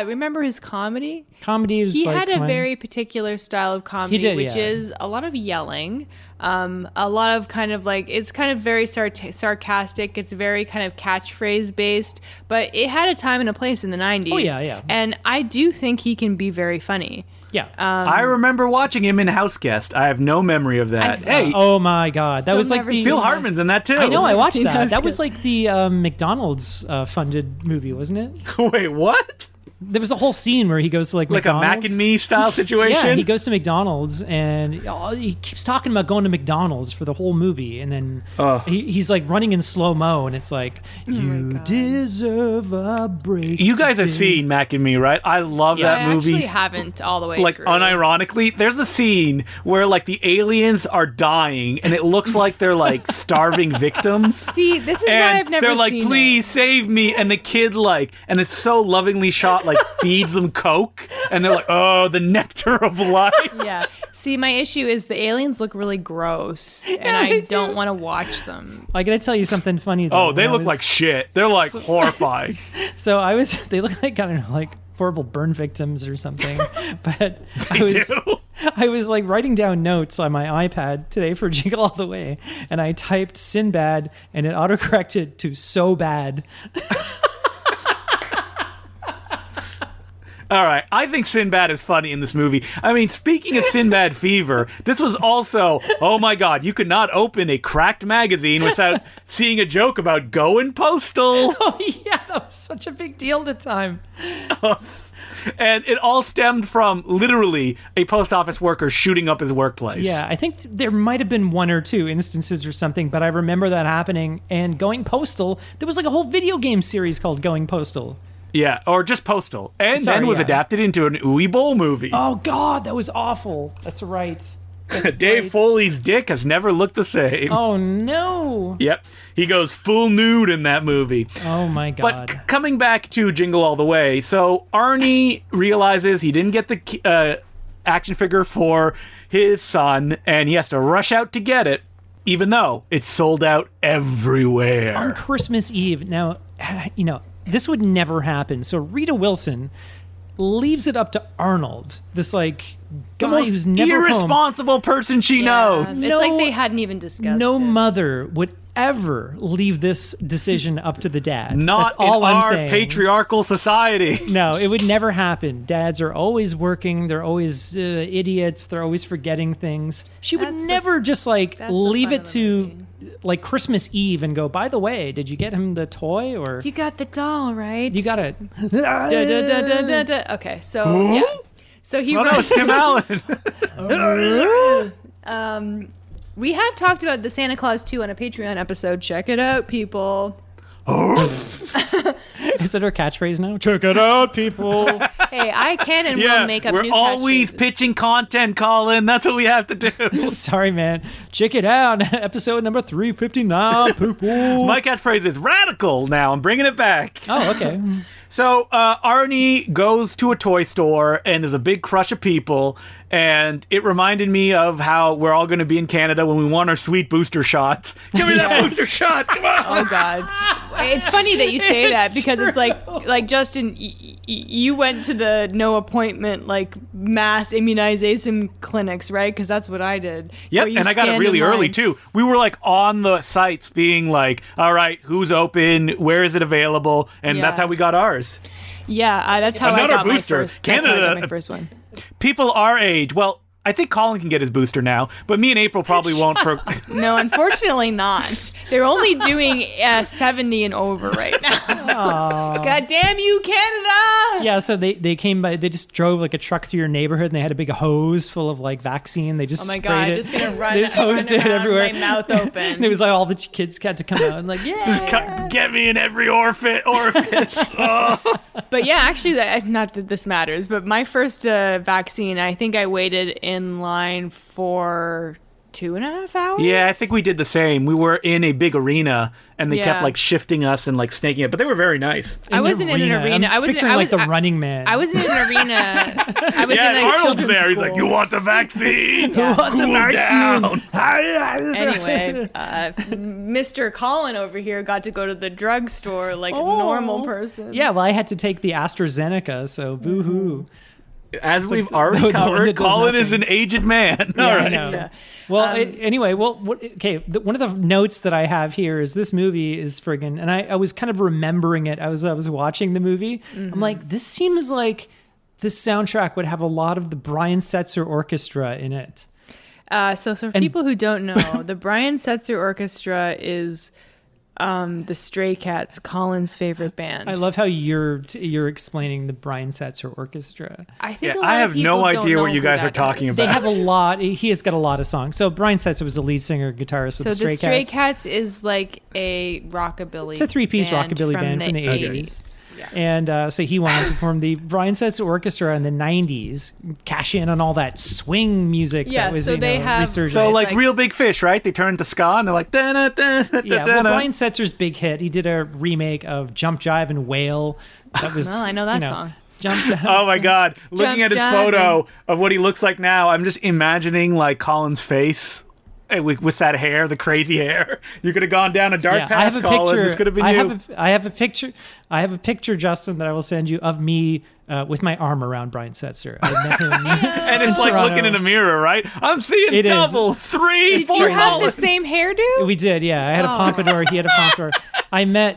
remember his comedy? Comedy is He like had a fun. very particular style of comedy, He did, which yeah. is a lot of yelling, a lot of kind of like, it's kind of very sarcastic. It's very kind of catchphrase based, but it had a time and a place in the 90s. Oh, yeah. And I do think he can be very funny. Yeah. I remember watching him in House Guest. I have no memory of that. I've Hey, Oh my God, that Still was like never the. seen Phil Hartman's in that too. I know, I watched seen that. House That was Guest. like the McDonald's funded movie, wasn't it? Wait, what? There was a whole scene where he goes to like Like a McDonald's. Mac and Me style situation? Yeah, he goes to McDonald's and he keeps talking about going to McDonald's for the whole movie, and then he's like running in slow mo, and it's like, you deserve a break. You guys have today." seen Mac and Me, right? I love Yeah. that I movie. actually haven't all the way Like through. unironically, there's a scene where like the aliens are dying and it looks like they're like starving victims. See, this is why And I've never they're like, seen please save me. And the kid like, and it's so lovingly shot, like feeds them Coke. And they're like, oh, the nectar of life. it. Yeah. See, my issue is the aliens look really gross, and Yeah, I they don't do. want to watch them. I gotta tell you something funny though. Oh, they When I look was- like shit. They're like horrifying. So they look like kind of like horrible burn victims or something. But do. I was like writing down notes on my iPad today for Jingle All The Way, and I typed Sinbad, and it autocorrected to so bad. All right, I think Sinbad is funny in this movie. I mean, speaking of Sinbad fever, this was also, oh my God, you could not open a cracked magazine without seeing a joke about going postal. Oh yeah, that was such a big deal at the time. And it all stemmed from literally a post office worker shooting up his workplace. Yeah, I think there might have been one or two instances or something, but I remember that happening. And Going Postal, there was like a whole video game series called Going Postal. Yeah, or just Postal. And Sorry, then was yeah. adapted into an Ooey Bowl movie. Oh God, that was awful. That's right. That's Dave right. Foley's dick has never looked the same. Oh no. Yep, he goes full nude in that movie. Oh my God. But coming back to Jingle All the Way, so Arnie realizes he didn't get the action figure for his son, and he has to rush out to get it, even though it's sold out everywhere. On Christmas Eve. Now, you know, this would never happen. So Rita Wilson leaves it up to Arnold, this like the guy most who's never home. irresponsible person she Yeah. knows. It's No- like they hadn't even discussed No it. mother would ever leave this decision up to the dad. Not That's all in I'm our saying. patriarchal society. No, it would never happen. Dads are always working. They're always idiots. They're always forgetting things. She would That's the- never just like that's the leave fun it of the to movie. like Christmas Eve and go, by the way, did you get him the toy or You got the doll, right? you got it? Da, da, da, da, da, da. Okay, so yeah. So he Oh no, it's Tim Allen. we have talked about the Santa Claus 2 on a Patreon episode. Check it out, people. Is it our catchphrase now? Check it out, people. Hey, I can and Yeah, will make up we're new always catchphrases. pitching content, Colin. That's what we have to do. Sorry, man. Check it out. Episode number 359, people. My catchphrase is radical now. I'm bringing it back. Oh, okay. So Arnie goes to a toy store, and there's a big crush of people, and it reminded me of how we're all going to be in Canada when we want our sweet booster shots. Give me that Yes. booster shot. Come on. Oh God, it's funny that you say that It's because it's true. like Justin, you went to the no appointment, like, mass immunization clinics, right? Because that's what I did. Yep, Where you and I got it stand really in line. early, too. We were, like, on the sites being like, all right, who's open? Where is it available? And Yeah. that's how we got ours. Yeah, that's how Another I got booster. my first. That's how I got Canada- my first one. People our age, well, I think Colin can get his booster now, but me and April probably won't for... No, unfortunately not. They're only doing 70 and over right now. God damn you, Canada! Yeah, so they came by. They just drove like a truck through your neighborhood, and they had a big hose full of like vaccine. They just Oh my sprayed God, it. just gonna run. They just hosed it around, everywhere. My mouth open. And it was like all the kids had to come out and like, yeah. Just get me in every orifice. Oh. But yeah, actually, not that this matters, but my first vaccine, I think I waited in line for 2.5 hours. Yeah, I think we did the same. We were in a big arena, and they kept Yeah. like shifting us and like snaking it, but they were very nice. I wasn't in an arena. I'm just picturing like the Running Man. I wasn't in an arena. I was Yeah, in a Arnold's children's there. He's school. like, you want the vaccine? Yeah. Who wants a Cool vaccine? down. Anyway, Mr. Colin over here got to go to the drugstore like a normal person. Yeah, well, I had to take the AstraZeneca, so boo-hoo. As we've the already one covered, that does Colin is nothing. an aged man. Yeah, All I right. know. Yeah. Well, anyway, one of the notes that I have here is this movie is friggin', and I was kind of remembering it. I was watching the movie. Mm-hmm. I'm like, this seems like this soundtrack would have a lot of the Brian Setzer Orchestra in it. So for people who don't know, the Brian Setzer Orchestra is the Stray Cats, Colin's favorite band. I love how you're explaining the Brian Setzer Orchestra. I think Yeah, a lot I of have no people don't idea know what you who guys that are talking is. They about. have a lot. He has got a lot of songs. So Brian Setzer was the lead singer, guitarist of So the Stray the Stray Cats. Cats is like a rockabilly. It's a three-piece rockabilly band from the 80s. 80s. Yeah. And so he wanted to form the Brian Setzer Orchestra in the 90s, cash in on all that swing music Yeah, that was so they have- resurgent. So, like, like- Real Big Fish, right? They turn to ska and they're like, da-na-da-na-da-na. yeah, well, Brian Setzer's big hit, he did a remake of Jump Jive and Wail. That was, Well, I know that song. Jump Jive. Oh my God. Looking at his Jive, photo of what he looks like now, I'm just imagining like Colin's face with that hair, the crazy hair. You could have gone down a dark Yeah, path, Colin. This could have been you. I have a picture, Justin, that I will send you of me with my arm around Brian Setzer. I met him. And it's like Toronto. looking in a mirror, right? I'm seeing It is. double, three, Did four you have the Collins. same hairdo? We did, yeah. I had a pompadour. He had a pompadour.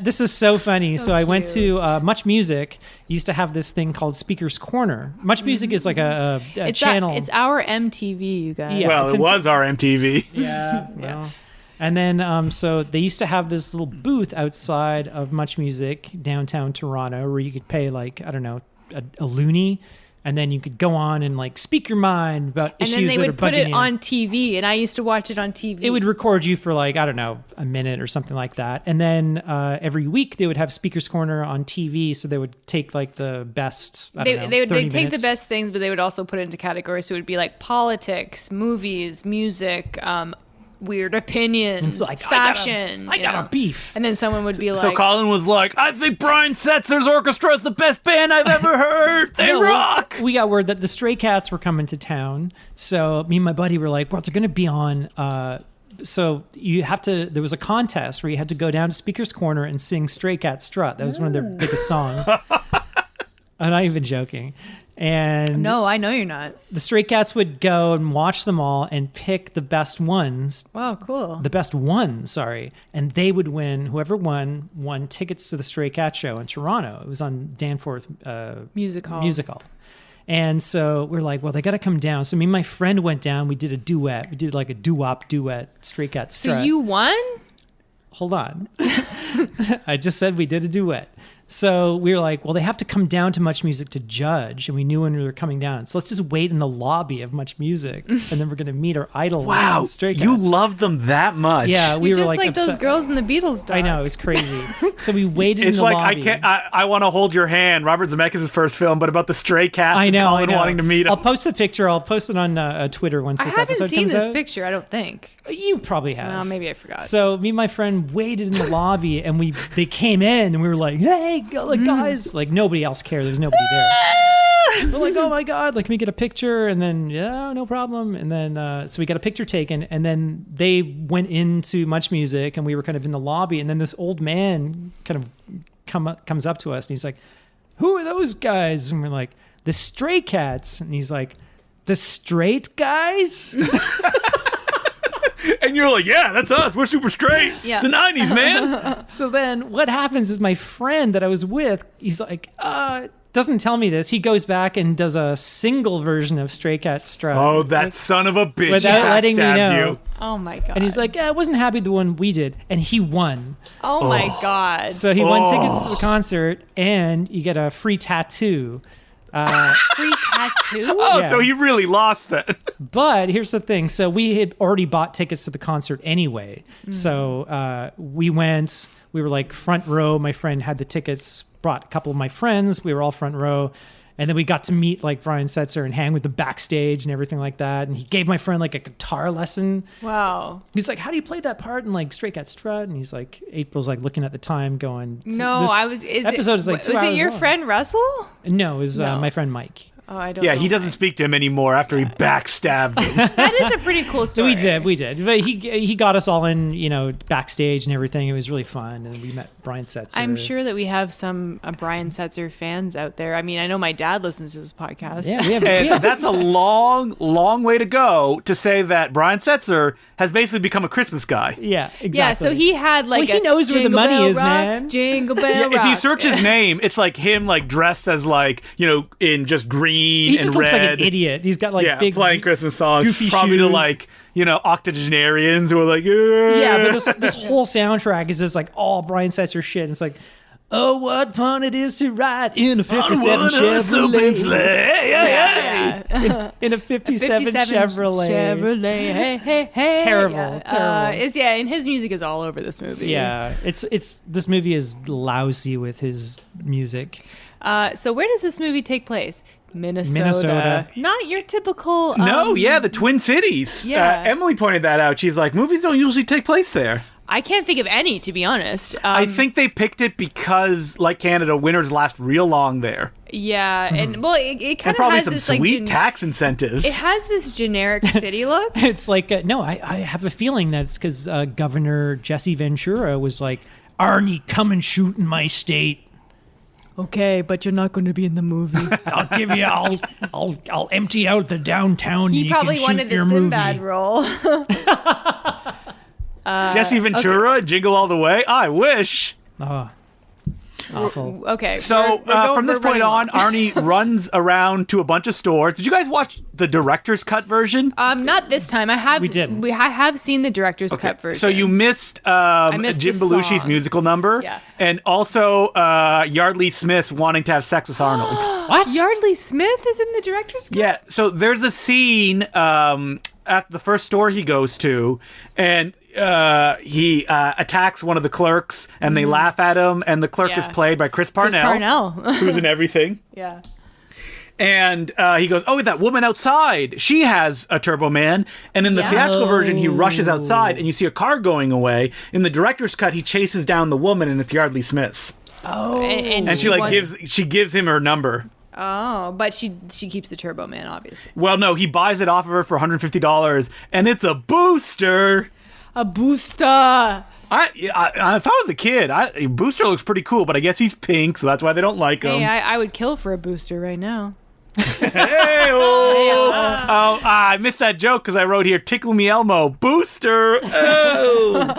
This is so funny. So I went to Much Music. Used to have this thing called Speaker's Corner. Much Music is like a It's channel. it's our MTV, you guys. Yeah. Well, it's it was our MTV. Yeah. Well. And then, so they used to have this little booth outside of Much Music downtown Toronto where you could pay like, I don't know, a loonie. And then you could go on and like speak your mind about And issues then they that would are put bugging it you. on TV, and I used to watch it on TV. It would record you for like, I don't know, a minute or something like that. And then every week they would have Speaker's Corner on TV. So they would take like the best, I don't know, They'd 30 take the minutes. best things, but they would also put it into categories. So it would be like politics, movies, music, weird opinions, It's like, fashion. I got a beef. And then someone would be like, So Colin was like, I think Brian Setzer's orchestra is the best band I've ever heard. They No, rock. We got word that the Stray Cats were coming to town. So me and my buddy were like, well, they're going to be on. So there was a contest where you had to go down to Speaker's Corner and sing Stray Cat Strut. That was one of their biggest songs. I'm not even joking. And no, I know you're not. the Stray Cats would go and watch them all and pick the best ones. Wow, cool. The best one, sorry. And they would win, whoever won tickets to the Stray Cat show in Toronto. It was on Danforth Music hall. And so we're like, well, they got to come down. So me and my friend went down. We did a duet. We did like a doo-wop duet, Stray Cat Strut. So you won? Hold on. I just said we did a duet. So we were like, well, they have to come down to Much Music to judge. And we knew when we were coming down. So let's just wait in the lobby of Much Music. And then we're going to meet our idol. Wow, Stray Cats. you love them that much. Yeah, we You're were just like those upset. girls in the Beatles dog. I know, it was crazy. So we waited It's in the like lobby. I want to hold your hand. Robert Zemeckis' first film, but about the Stray Cats I and know, Colin I know. wanting to meet him. I'll post a picture. I'll post it on Twitter once I this haven't episode seen comes this out. picture, I don't think. You probably have. Well, maybe I forgot. So me and my friend waited in the lobby, and they came in, and we were like, "Hey, guys!" Like nobody else cared. There was nobody there. We're like, "Oh my god!" Like, can we get a picture? And then, yeah, no problem. And then, so we got a picture taken, and then they went into Much Music, and we were kind of in the lobby, and then this old man kind of comes up to us, and he's like, who are those guys? And we're like, the Stray Cats. And he's like, the straight guys? And you're like, yeah, that's us. We're super straight. Yeah. It's the 90s, man. So then what happens is my friend that I was with, he's like, doesn't tell me this. He goes back and does a single version of Stray Cat Strut. Oh, that son of a bitch. Without letting me backstabbed know. you. Oh my god. And he's like, I wasn't happy with the one we did. And he won. oh my god. So he won tickets to the concert, and you get a free tattoo. Free tattoo? Oh, Yeah. so he really lost that. But here's the thing. So we had already bought tickets to the concert anyway. So we went. We were like front row. My friend had the tickets, brought a couple of my friends. We were all front row. And then we got to meet like Brian Setzer and hang with the backstage and everything like that. And he gave my friend like a guitar lesson. Wow. He's like, how do you play that part in like Stray Cat Strut? And he's like, April's like looking at the time going, No, this I was. Is episode it, is like 2 was hours it your long. friend Russell? No, it was No. my friend Mike. Oh, I don't. Yeah, know he doesn't why. speak to him anymore after he backstabbed him. That is a pretty cool story. We did. But he got us all in, backstage and everything. It was really fun, and we met Brian Setzer. I'm sure that we have some Brian Setzer fans out there. I mean, I know my dad listens to this podcast. Yeah, we have. And that's a long, long way to go to say that Brian Setzer has basically become a Christmas guy. Yeah, exactly. Yeah, so he had like Well, he knows where the Jingle money Bell is, Rock, man. Jingle Bell Yeah, if you Rock. search his name, it's like him like dressed as like, in just green He and just red. looks like an idiot. He's got like big playing Christmas songs. goofy Probably to shoes. like, octogenarians who are like, Yeah, but this whole soundtrack is just like all Brian Setzer shit. It's like, oh, what fun it is to ride in a 57 Chevrolet. Yeah. In a 57 Chevrolet. Chevrolet. Hey. Terrible, Yeah. terrible. And his music is all over this movie. Yeah, it's this movie is lousy with his music. So where does this movie take place? Minnesota. Not your typical. No, the Twin Cities. Yeah. Emily pointed that out. She's like, movies don't usually take place there. I can't think of any, to be honest. I think they picked it because, like Canada, winters last real long there. Yeah, and well, it kind And of probably has some this sweet like tax incentives. it has this generic city look. It's like, no, I have a feeling that's because Governor Jesse Ventura was like, Arnie, come and shoot in my state. Okay, but you're not going to be in the movie. I'll give you, I'll empty out the downtown. He and probably you can wanted shoot the your Sinbad movie. role. Jesse Ventura and Jingle All The Way? I wish. Oh, awful. Okay, So from this point on, Arnie runs around to a bunch of stores. Did you guys watch the director's cut version? not this time. I have. We didn't. I have seen the director's cut version. So you missed, missed Jim the Belushi's song. musical number, Yeah. and also Yardley Smith wanting to have sex with Arnold. What? Yardley Smith is in the director's cut. Yeah, so there's a scene at the first store he goes to, and he attacks one of the clerks, and they laugh at him, and the clerk is Yeah. played by Chris Parnell, Parnell. who's in everything. Yeah. And he goes, oh, that woman outside, she has a Turbo Man. And in the theatrical version, he rushes outside, and you see a car going away. In the director's cut, he chases down the woman, and it's Yardley Smith's. Oh. And And she gives him her number. Oh, but she keeps the Turbo Man, obviously. Well, no, he buys it off of her for $150, and it's a booster. A booster. If I was a kid, Booster looks pretty cool, but I guess he's pink, so that's why they don't like him. Hey, I would kill for a booster right now. I missed that joke because I wrote here, Tickle Me Elmo, Booster. Oh.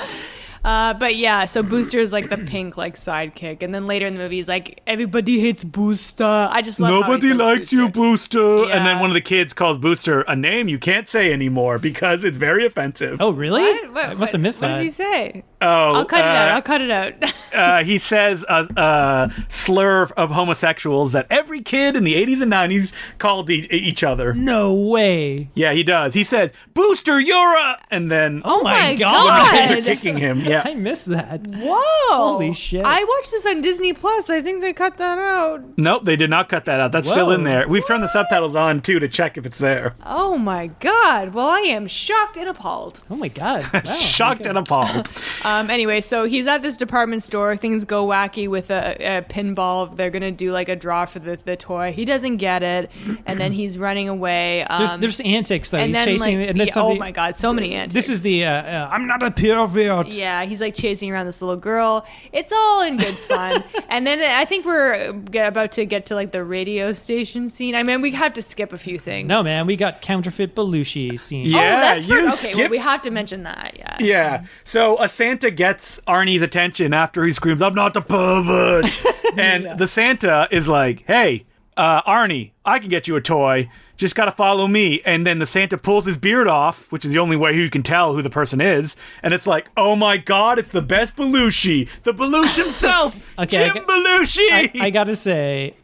But yeah, so Booster is like the pink like sidekick, and then later in the movie he's like, everybody hates Booster. I just love how he Nobody says likes Booster. you, Booster. Yeah. And then one of the kids calls Booster a name you can't say anymore because it's very offensive. Oh, really? What? I must have missed what that. What does he say? Oh, I'll cut it out. I'll cut it out. He says a slur of homosexuals that every kid in the 80s and 90s called each other. No way. Yeah, he does. He says, Booster, you're a... And then Oh my my god. God. they're kicking him. Yeah. I missed that. Whoa! Holy shit. I watched this on Disney Plus. I think they cut that out. Nope, they did not cut that out. That's still in Whoa. there. We've turned the subtitles on, too, to check if it's there. Oh my god! Well, I am shocked and appalled. Oh my god. Wow. Shocked Okay. and appalled. Anyway, so he's at this department store. Things go wacky with a pinball. They're gonna do like a draw for the toy. He doesn't get it, and then he's running away. There's antics though. and He's then chasing. like, and then oh somebody- my god, so many antics. This is the I'm not a pervert. Yeah, he's like chasing around this little girl. It's all in good fun. And then I think we're about to get to like the radio station scene. I mean, we have to skip a few things. No, man, we got counterfeit Belushi scene. Yeah, that's you okay. skipped. Well, we have to mention that. Yeah. Yeah. So a Santa gets Arnie's attention after he screams, "I'm not the pervert," and the Santa is like, "Hey, Arnie, I can get you a toy. Just gotta follow me." And then the Santa pulls his beard off, which is the only way you can tell who the person is. And it's like, oh my God, it's the best Belushi, the Belushi himself, Okay, Jim Belushi. I gotta say,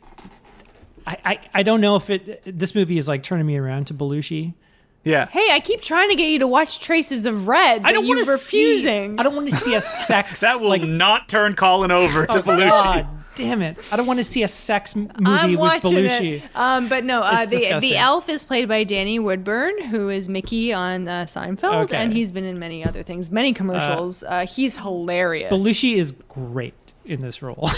I don't know if this movie is like turning me around to Belushi. Yeah. Hey, I keep trying to get you to watch Traces of Red, but I don't you're want to refusing. I don't want to see a sex. That will not turn Colin over to Belushi. God damn it! I don't want to see a sex movie I'm with watching Belushi. it. But no, It's the disgusting. elf is played by Danny Woodburn, who is Mickey on Seinfeld, Okay. and he's been in many other things, many commercials. He's hilarious. Belushi is great in this role.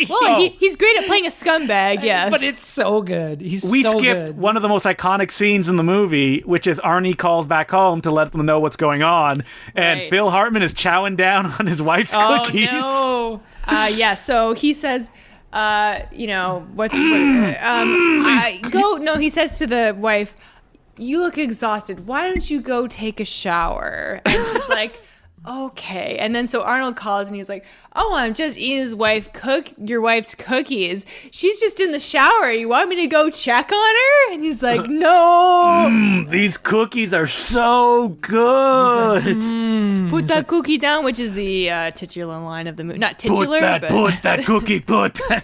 Well, he's great at playing a scumbag, yes. But it's so good. He's We so skipped good. one of the most iconic scenes in the movie, which is Arnie calls back home to let them know what's going on, and Right. Phil Hartman is chowing down on his wife's cookies. Oh Yeah, so he says, he says to the wife, "You look exhausted. Why don't you go take a shower?" And she's like, "Okay." And then so Arnold calls and he's like, "Oh, I'm just eating your wife's cookies. She's just in the shower. You want me to go check on her?" And he's like, "No. These cookies are so good. Put that cookie down," which is the titular line of the movie. Not Put titular, that cookie, put that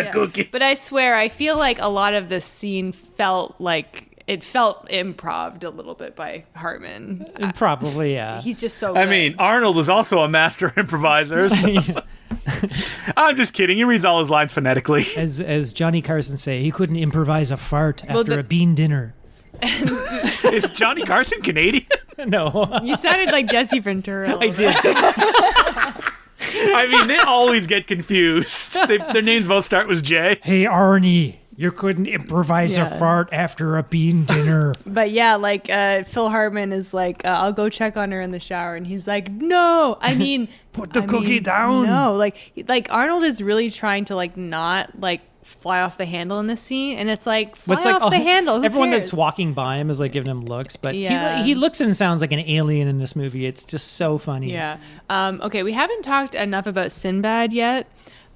Yeah. cookie. But I swear, I feel like a lot of this scene felt improv'd a little bit by Hartman. Probably, yeah. He's just so good. I mean, Arnold is also a master improviser. So. I'm just kidding. He reads all his lines phonetically. As Johnny Carson say, he couldn't improvise a fart after the- a bean dinner. Is Johnny Carson Canadian? No, you sounded like Jesse Ventura. I did. I mean, they always get confused. Their names both start with J. Hey, Arnie, you couldn't improvise Yeah. a fart after a bean dinner. But yeah, like Phil Hartman is like, "I'll go check on her in the shower," and he's like, "No, I mean, Put the cookie down." No, like Arnold is really trying to like not like fly off the handle in this scene, and it's like fly What's like off the handle. Who everyone cares? that's walking by him is like giving him looks, but Yeah. he looks and sounds like an alien in this movie. It's just so funny. Yeah. Okay, we haven't talked enough about Sinbad yet.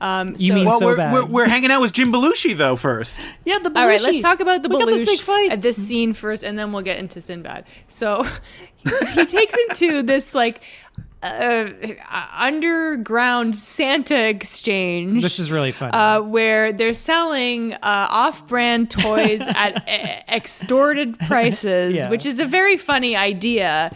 You mean Well, so bad. we're hanging out with Jim Belushi, though, first. Yeah, the Belushi. All right, let's talk about the We got this big Belushi fight. at this scene first, and then we'll get into Sinbad. So he takes him to this like underground Santa exchange. This is really funny. Where they're selling off-brand toys at extorted prices, Yeah. which is a very funny idea.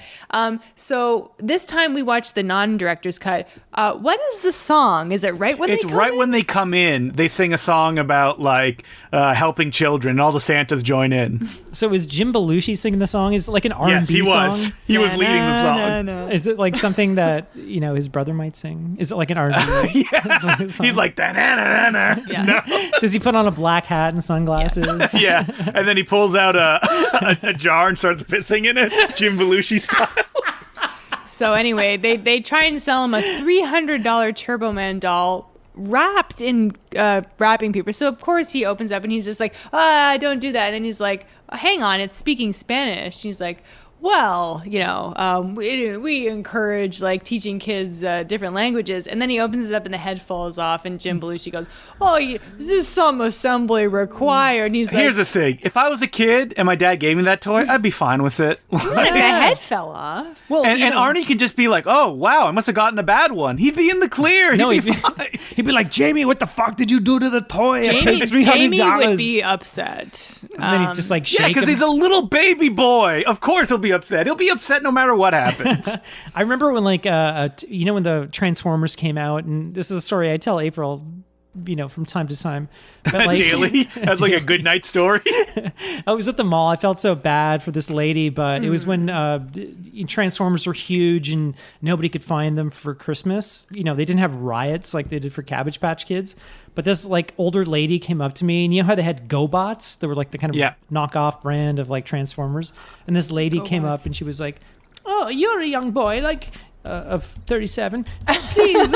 So this time we watched the non-director's cut. What is the song? Is it right when It's they come right in? when they come in. They sing a song about like helping children, and all the Santas join in. So is Jim Belushi singing the song? Is it like an R&B Yes, he song? was. He was leading the song. Is it like something that his brother might sing? Is it like an R&B? Yeah. He's like da-na-na-na-na. Yeah. No. Does he put on a black hat and sunglasses? Yeah, and then he pulls out a jar and starts pissing in it, Jim Belushi style. So anyway, they try and sell him a $300 Turbo Man doll wrapped in wrapping paper. So of course he opens up and he's just like, don't do that. And then he's like, hang on, it's speaking Spanish. And he's like, well, we encourage like teaching kids different languages. And then he opens it up and the head falls off and Jim Belushi goes, this is some assembly required. And he's like, Here's the thing. If I was a kid and my dad gave me that toy, I'd be fine with it. the head fell off. Well, And Arnie can just be like, oh, wow, I must have gotten a bad one. He'd be in the clear. No, he'd be he'd be- fine. he'd be like, Jamie, what the fuck did you do to the toy? Jamie $300. would be upset. And then he'd just like shake Yeah, because him. he's a little baby boy. Of course he'll be upset. He'll be upset no matter what happens. I remember when like when the Transformers came out, and this is a story I tell April, from time to time. But, like, Daily. That's like a good night story. I was at the mall. I felt so bad for this lady, but it was when Transformers were huge and nobody could find them for Christmas. They didn't have riots like they did for Cabbage Patch Kids. But this like older lady came up to me, and you know how they had GoBots? They were like the kind of Yeah. knockoff brand of like Transformers. And this lady came up and she was like, "Oh, you're a young boy. Like, of 37. Please.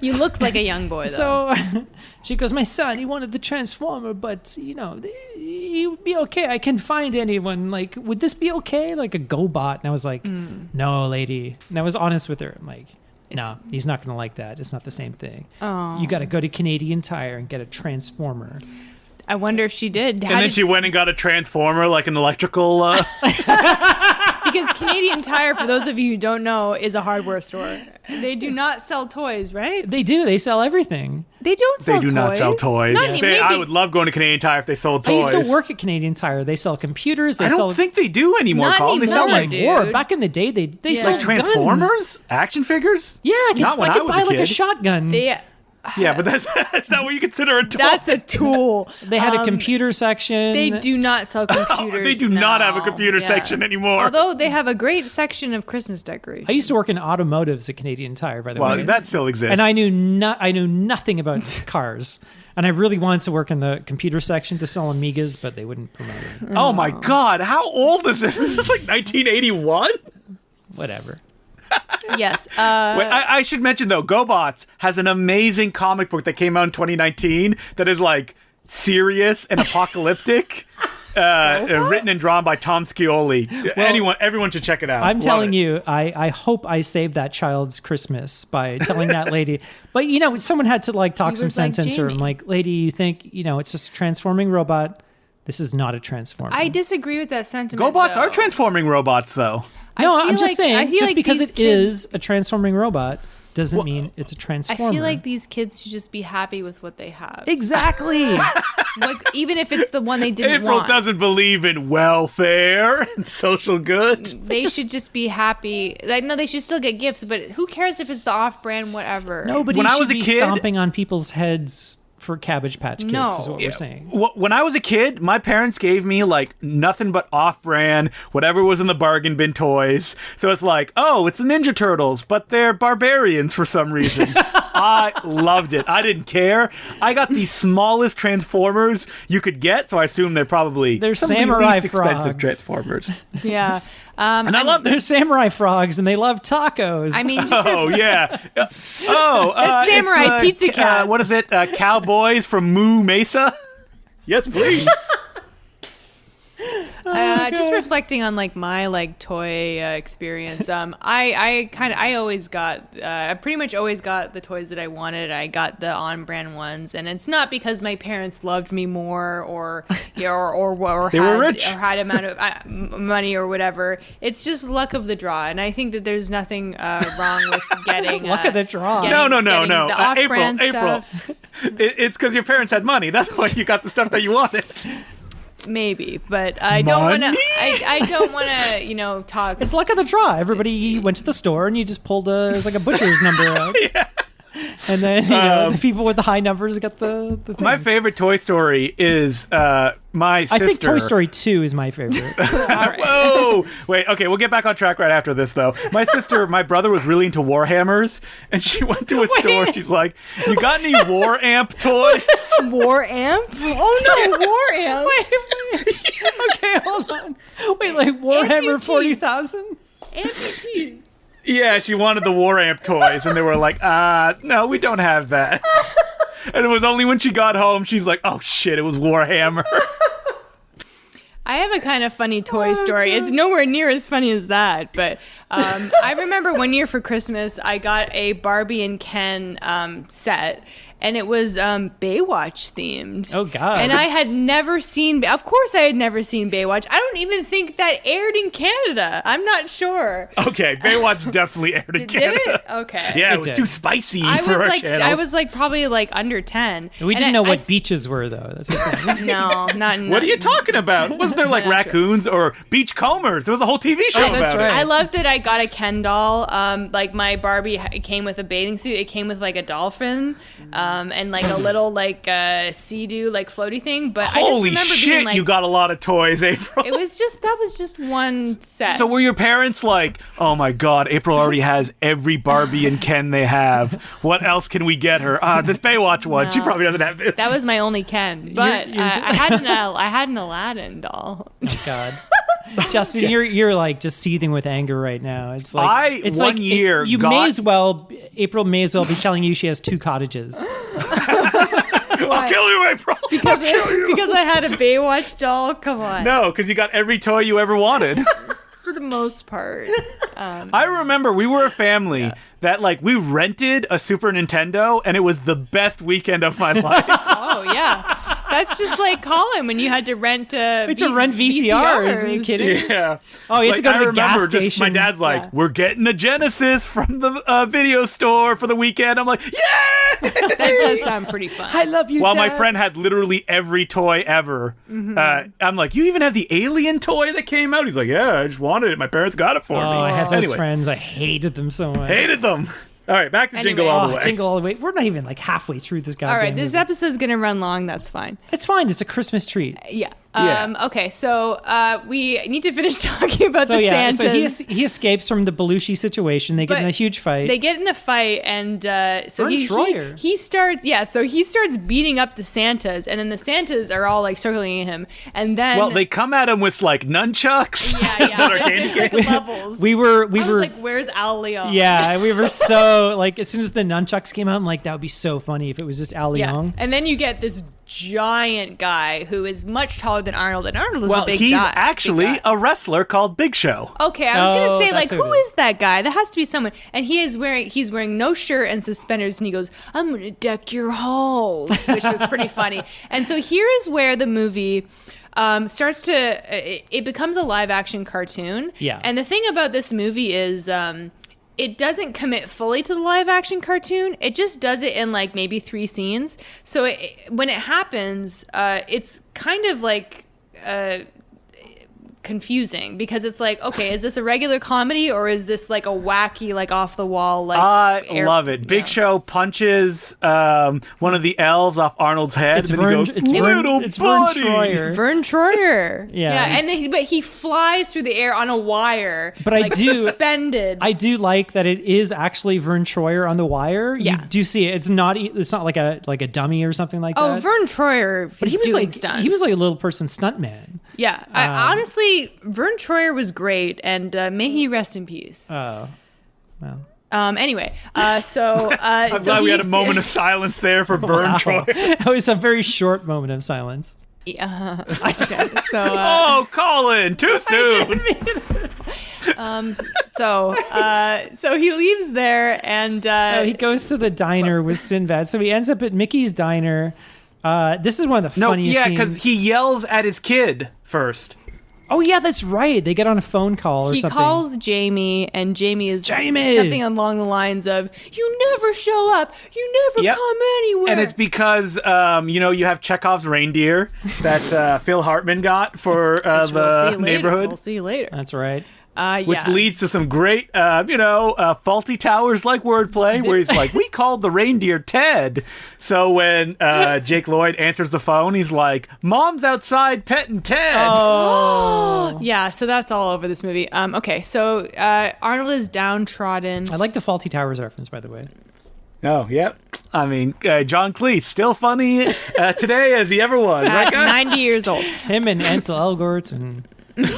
You looked like a young boy, though. So she goes, my son, he wanted the Transformer, but, you'd be okay. I can find anyone. Like, would this be okay? Like a GoBot. And I was like, no, lady. And I was honest with her. I'm like, no, he's not going to like that. It's not the same thing. Oh. You got to go to Canadian Tire and get a Transformer. I wonder if she did. And then she went and got a Transformer, like an electrical... Because Canadian Tire, for those of you who don't know, is a hardware store. They do not sell toys, right? They do. They sell everything. They don't sell toys. They do not sell toys. Not maybe. I would love going to Canadian Tire if they sold toys. I used to work at Canadian Tire. They sell computers. I don't think they do anymore, Not Colin. They sell anymore, like dude. War. Back in the day, they sold Transformers, guns. action figures. Yeah, Not when I I could was buy a like a kid. shotgun. Yeah, but that's not what you consider a toy. That's a tool. They had a computer section. They do not sell computers. They do not have a now. computer Yeah. section anymore. Although they have a great section of Christmas decorations. I used to work in automotives at Canadian Tire, by the way. Well, that still exists. And I knew nothing about cars. And I really wanted to work in the computer section to sell Amigas, but they wouldn't promote it. Oh my God, how old is this? This is like 1981? Whatever. Yes. Wait, I should mention, though, GoBots has an amazing comic book that came out in 2019 that is like serious and apocalyptic. Written and drawn by Tom Scioli. Everyone should check it out. I'm Love telling it. you, I hope I saved that child's Christmas by telling that lady. But, someone had to talk He some was sense like into her. Jamie. I'm like, lady, you think, it's just a transforming robot. This is not a transformer. I disagree with that sentiment. GoBots though. are transforming robots, though. No, I feel I'm just like- saying, I feel just like because these it kids- is a transforming robot doesn't mean it's a I transformer. feel like these kids should just be happy with what they have. Exactly. Like, even if it's the one they didn't April want. doesn't believe in welfare and social good. They should just be happy. Like, no, they should still get gifts, but who cares if it's the off-brand whatever? Nobody When I should was a be kid- stomping on people's heads for Cabbage Patch Kids, No. is what we're saying. When I was a kid, my parents gave me like nothing but off-brand, whatever was in the bargain bin toys. So it's like, oh, it's the Ninja Turtles, but they're barbarians for some reason. I loved it. I didn't care. I got the smallest Transformers you could get, so I assume they're probably They're some of the samurai least expensive frogs. Transformers. Yeah. And I love They're samurai frogs and they love tacos. I mean, just Oh yeah. It's samurai pizza cats. What is it? Cowboys from Moo Mesa? Yes, please. just reflecting on my toy experience. I pretty much always got the toys that I wanted. I got the on-brand ones, and it's not because my parents loved me more or They were rich. or had amount of money or whatever. It's just luck of the draw, and I think that there's nothing wrong with getting Luck of the draw. getting- No. getting the off-brand April. stuff. It's because your parents had money. That's why you got the stuff that you wanted. Maybe, but I don't want to. Money? I don't want to, talk. it's luck of the draw. Everybody went to the store and you just pulled a butcher's number out. Yeah. And then the people with the high numbers got the things. My favorite Toy Story is my sister. I think Toy Story 2 is my favorite. Whoa! Wait, okay, we'll get back on track right after this, though. My brother was really into Warhammers, and she went to a store. She's like, "You got any War Amp toys?" War amp? Oh no, war amp! Okay, hold on. Wait, like Warhammer Amputees. 40,000? Amputees. Yeah, she wanted the War Amp toys, and they were like, no, we don't have that. And it was only when she got home, she's like, oh shit, it was Warhammer. I have a kind of funny toy story. It's nowhere near as funny as that, but I remember one year for Christmas, I got a Barbie and Ken set, and it was Baywatch themed. Oh, God. And I had never seen, of course I had never seen Baywatch. I don't even think that aired in Canada. I'm not sure. Okay, Baywatch definitely aired in Did Canada. it? Okay. Yeah, It it was did. too spicy I for was our like, channel. I was like probably like under 10. We And didn't know I- what beaches were, though. That's the thing. No, not. What are you talking about? Was there like Not true. raccoons or beachcombers? There was a whole TV show Oh, that's about right. I loved that I got a Ken doll. Like my Barbie it came with a bathing suit. It came with like a dolphin, and like a little like sea-doo like floaty thing. But I just Holy remember shit, being like, you got a lot of toys, April. that was just one set. So were your parents like, oh my god, April already has every Barbie and Ken they have. What else can we get her? This Baywatch one. She No. probably doesn't have this. that was my only Ken. But you're I had an Aladdin doll. God. Justin, you're like just seething with anger right now. It's like April may as well be telling you she has 2 cottages. I'll kill you, April. Because I had a Baywatch doll. Come on. No, because you got every toy you ever wanted. For the most part. I remember we were a family that like we rented a Super Nintendo, and it was the best weekend of my life. Oh yeah, that's just like Colin when you had to rent. Rent VCRs. Are you kidding? Yeah. Oh, you had to go to the gas station. Just my dad's like, we're getting a Genesis from the video store for the weekend. I'm like, yeah. That does sound pretty fun. I love you. While Dad. my friend had literally every toy ever. Mm-hmm. I'm like, you even have the Alien toy that came out? He's like, yeah, I just wanted it. My parents got it for me. I had those Anyway. friends. I hated them so much. Hated them. All right, back to Jingle All The Way. Jingle All The Way. We're not even like halfway through this goddamn All right, this movie. episode's gonna run long. That's fine. It's fine. It's a Christmas treat. Yeah. Yeah. Okay, so we need to finish talking about the Santas. So he escapes from the Belushi situation. They get in a huge fight. They get in a fight, and so Vern Troyer. he starts. Yeah, so he starts beating up the Santas, and then the Santas are all like circling him, and then Well, they come at him with like nunchucks. yeah. that are candy It's like canes. levels. we were I was like, where's Al Leong? Yeah, we were so like as soon as the nunchucks came out, I'm like, that would be so funny if it was just Al Leong. And then you get this giant guy who is much taller than Arnold, and Arnold is a big he's guy. actually a wrestler called Big Show. Okay, I was gonna say, that's like, who who it is. is that guy? That has to be someone. And he's wearing no shirt and suspenders, and he goes, "I'm gonna deck your halls," which was pretty funny. And so here is where the movie starts to it becomes a live action cartoon. Yeah. And the thing about this movie is it doesn't commit fully to the live action cartoon. It just does it in like maybe 3 scenes. So when it happens, it's kind of like confusing because it's like, okay, is this a regular comedy or is this like a wacky, like off the wall, like I love it. Big Show punches one of the elves off Arnold's head. It's and Vern, then he goes, it's Vern, little it's Vern buddy. Troyer. Vern Troyer. Yeah. And but he flies through the air on a wire. But like, suspended. I do like that it is actually Vern Troyer on the wire. Yeah. You do see it. It's not like a dummy or something like that. Oh, Vern Troyer. But he was doing like stunts. he was like a little person stuntman. Yeah. Honestly, Vern Troyer was great, and may he rest in peace. Oh, well. Anyway, so I'm glad we had a moment of silence there for Vern Wow. Troyer. That was a very short moment of silence. Okay, so Oh, Colin, too soon. so he leaves there, and He goes to the diner with Sinbad. So he ends up at Mickey's diner. This is one of the funniest scenes. because he yells at his kid first. Oh, yeah, that's right. They get on a phone call or he something. calls Jamie, and Jamie is Jamie! something along the lines of, "You never show up. You never Yep. come anywhere." And it's because, you have Chekhov's reindeer that Phil Hartman got for the neighborhood. We'll see you later. That's right. Which leads to some great, Faulty Towers-like wordplay where he's like, we called the reindeer Ted. So when Jake Lloyd answers the phone, he's like, Mom's outside petting Ted. Oh. Yeah, so that's all over this movie. Okay, so Arnold is downtrodden. I like the Faulty Towers reference, by the way. Oh, yep. I mean, John Cleese, still funny today as he ever was. Right, guys? 90 years old. Him and Ansel Elgort and... No,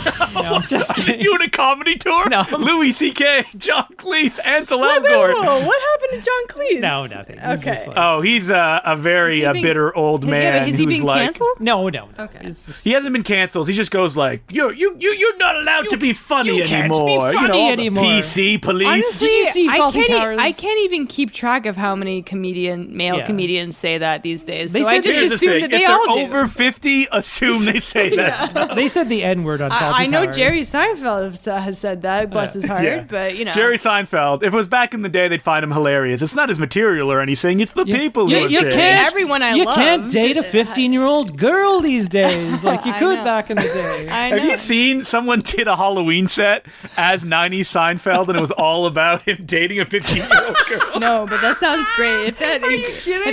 I'm just kidding. Doing a comedy tour? No. Louis C.K., John Cleese, Ansel What Elgort. happened to John Cleese? No, nothing. He's Okay. just like- Oh, he's a very Is he being- bitter old man Is he who's being like... canceled? No. Okay. It's just- He hasn't been canceled. He just goes like, you're not allowed to be funny you can't be anymore. funny all the anymore." PC police. Honestly, Did you see Faulty Towers? I can't even keep track of how many male Yeah. comedians say that these days. They So said I just Here's the assume thing, that they if all they're do. over 50, assume they say that stuff. They said the N-word on Faulty I know Towers. Jerry Seinfeld has said that, bless his heart, Yeah. but Jerry Seinfeld, if it was back in the day, they'd find him hilarious. It's not his material or anything. It's the people who are you saying. can't, Everyone I you loved. can't date a 15-year-old girl these days like you I could know. back in the day. I know. Have you seen someone did a Halloween set as 90s Seinfeld and it was all about him dating a 15-year-old girl? No, but that sounds great. If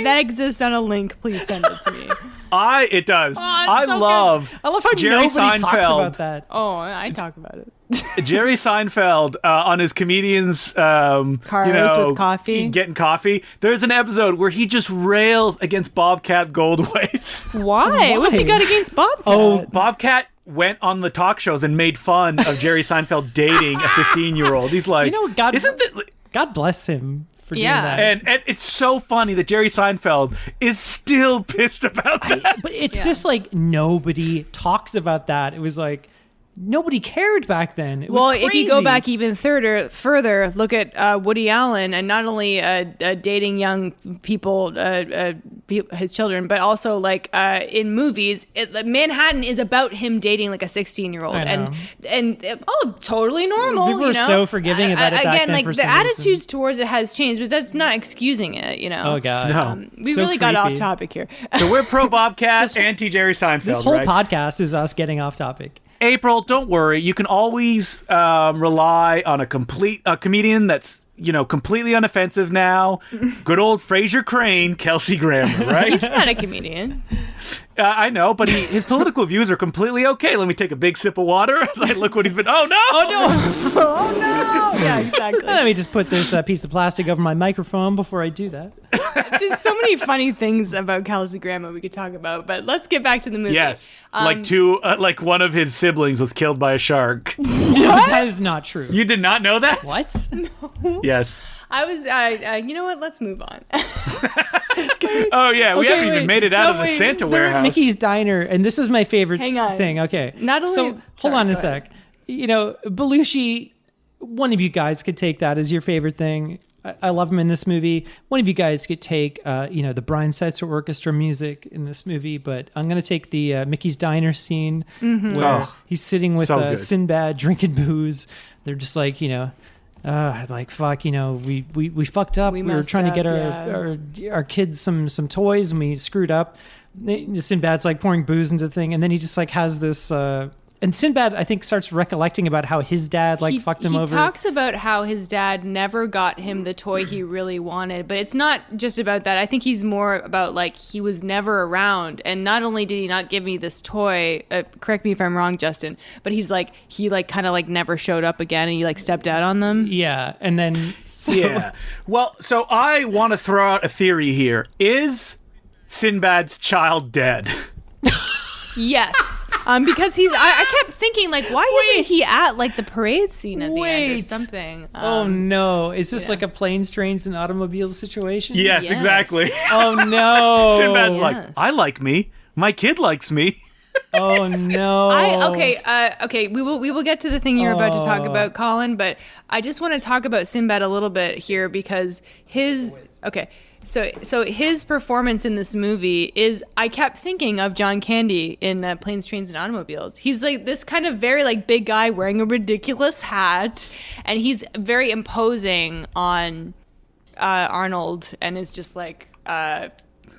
that exists on a link, please send it to me. It does. I so love I love how Jerry nobody talks Seinfeld. about that. Oh, I talk about it. Jerry Seinfeld on his comedians Cars with coffee. getting coffee. There's an episode where he just rails against Bobcat Goldthwait. Why? What's he got against Bobcat? Oh, Bobcat went on the talk shows and made fun of Jerry Seinfeld dating a 15-year-old. He's like, God bless him for doing Yeah. that. and it's so funny that Jerry Seinfeld is still pissed about that. But it's just like nobody talks about that. It was like nobody cared back then. It was Well, if you go crazy. back even further, look at Woody Allen, and not only dating young people, his children, but also like in movies, Manhattan is about him dating like a 16-year-old, I know. and totally normal. People were so forgiving about it back Again, then like for the some reason. attitudes towards it has changed, but that's not excusing it. Oh god, No. We So really got off creepy. topic here. So we're pro Bobcat, anti Jerry Seinfeld. This whole right? podcast is us getting off topic. April, don't worry. You can always rely on a comedian that's completely unoffensive now. Good old Fraser Crane, Kelsey Grammer, right? He's not a comedian. I know, but his political views are completely okay. Let me take a big sip of water as I look what he's been. Oh no! Oh no! Yeah, exactly. Let me just put this piece of plastic over my microphone before I do that. There's so many funny things about Kelsey Grammer we could talk about, but let's get back to the movie. Yes, like one of his siblings was killed by a shark. That is not true. You did not know that? What? Yes. I was, you know what? Let's move on. Oh yeah, we haven't even wait. made it out No, of the wait. Santa They're at warehouse. Mickey's Diner, and this is my favorite Hang on. thing. Okay. Not only- hold sorry, on a go sec. Belushi, one of you guys could take that as your favorite thing. I love him in this movie. One of you guys could take, the Brian Setzer orchestra music in this movie, but I'm going to take the Mickey's Diner scene where Oh, he's sitting with so good. Sinbad drinking booze. They're just like, like fuck, we fucked up. We We were messed trying to get up, our kids some toys, and we screwed up. Sinbad's like pouring booze into the thing, and then he just like has this. And Sinbad, I think, starts recollecting about how his dad fucked him over. He talks about how his dad never got him the toy he really wanted, but it's not just about that. I think he's more about like he was never around, and not only did he not give me this toy, correct me if I'm wrong, Justin, but he kind of never showed up again, and he stepped out on them. Yeah, and then Yeah. Well, so I want to throw out a theory here. Is Sinbad's child dead? Yes, because I kept thinking why isn't he at the parade scene at the end or Wait. something? oh no, is this yeah. like a planes, trains, and automobiles situation? Yes, Yes. exactly. Oh no. Sinbad's Yes. like, I like me. My kid likes me. Oh no. Okay. We will get to the thing you're about to talk Oh. about, Colin. But I just want to talk about Sinbad a little bit here because his So his performance in this movie is, I kept thinking of John Candy in Planes, Trains, and Automobiles. He's like this kind of very big guy wearing a ridiculous hat, and he's very imposing on Arnold, and is just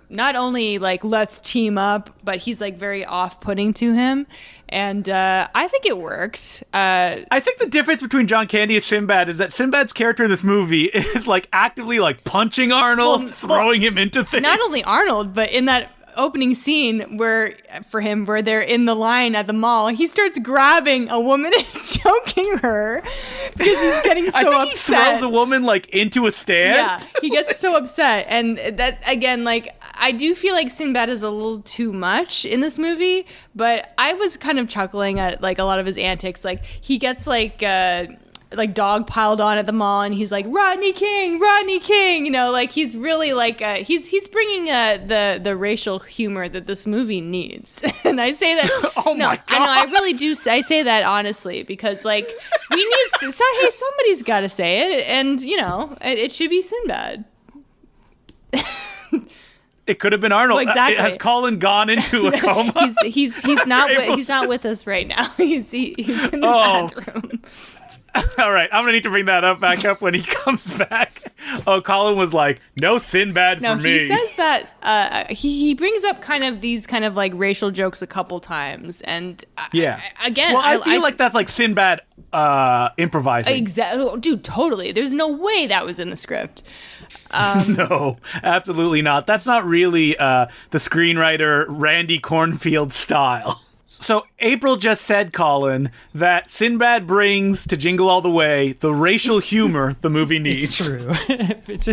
not only let's team up, but he's very off-putting to him, and I think it worked. I think the difference between John Candy and Sinbad is that Sinbad's character in this movie is actively punching Arnold, throwing him into things. Not only Arnold, but in that opening scene where they're in the line at the mall, he starts grabbing a woman and choking her because he's getting so I think upset. he throws a woman into a stand. Yeah, he gets so upset, and that again, I do feel like Sinbad is a little too much in this movie, but I was kind of chuckling at a lot of his antics. He gets dog piled on at the mall, and he's like Rodney King, he's really he's bringing the racial humor that this movie needs. And I say that Oh my God. I know, I really do. I say that honestly because we need hey, somebody's got to say it, and it should be Sinbad. It could have been Arnold. Well, exactly. Has Colin gone into a coma? he's not with us right now. He's in the bathroom. All right, I'm gonna need to bring that back up when he comes back. Oh, Colin was like, "No Sinbad No, for me." he says that he brings up these racial jokes a couple times, and Yeah. again, well, I feel like that's Sinbad improvising. exactly, dude, totally. There's no way that was in the script. No, absolutely not. That's not really the screenwriter Randy Cornfield style. So April just said, Colin, that Sinbad brings to Jingle All The Way the racial humor the movie needs. It's true. if it's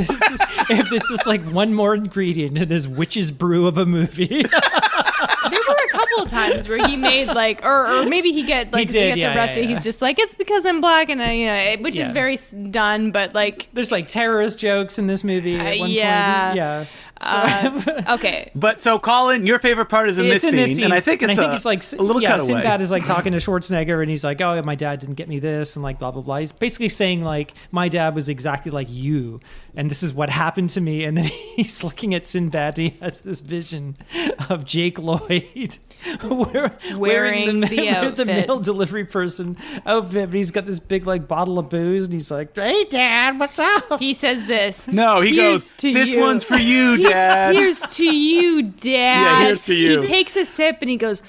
just one more ingredient in this witch's brew of a movie. There were a couple couple of times where he made like, or maybe he gets arrested. He's just like, it's because I'm black, and which is very done, but like there's like terrorist jokes in this movie at one point. Yeah. Okay. But so, Colin, your favorite part is in this scene, and I think it's a little cutaway. Sinbad is like talking to Schwarzenegger, and he's like, "Oh, my dad didn't get me this," and like blah blah blah. He's basically saying like, "My dad was exactly like you, and this is what happened to me." And then he's looking at Sinbad. And he has this vision of Jake Lloyd wearing the outfit, the mail delivery person outfit, but he's got this big like bottle of booze, and he's like, "Hey, Dad, what's up?" He says this. No, he goes, "This one's for you, Dad." Here's to you, Dad. Yeah, here's to you. He takes a sip and he goes,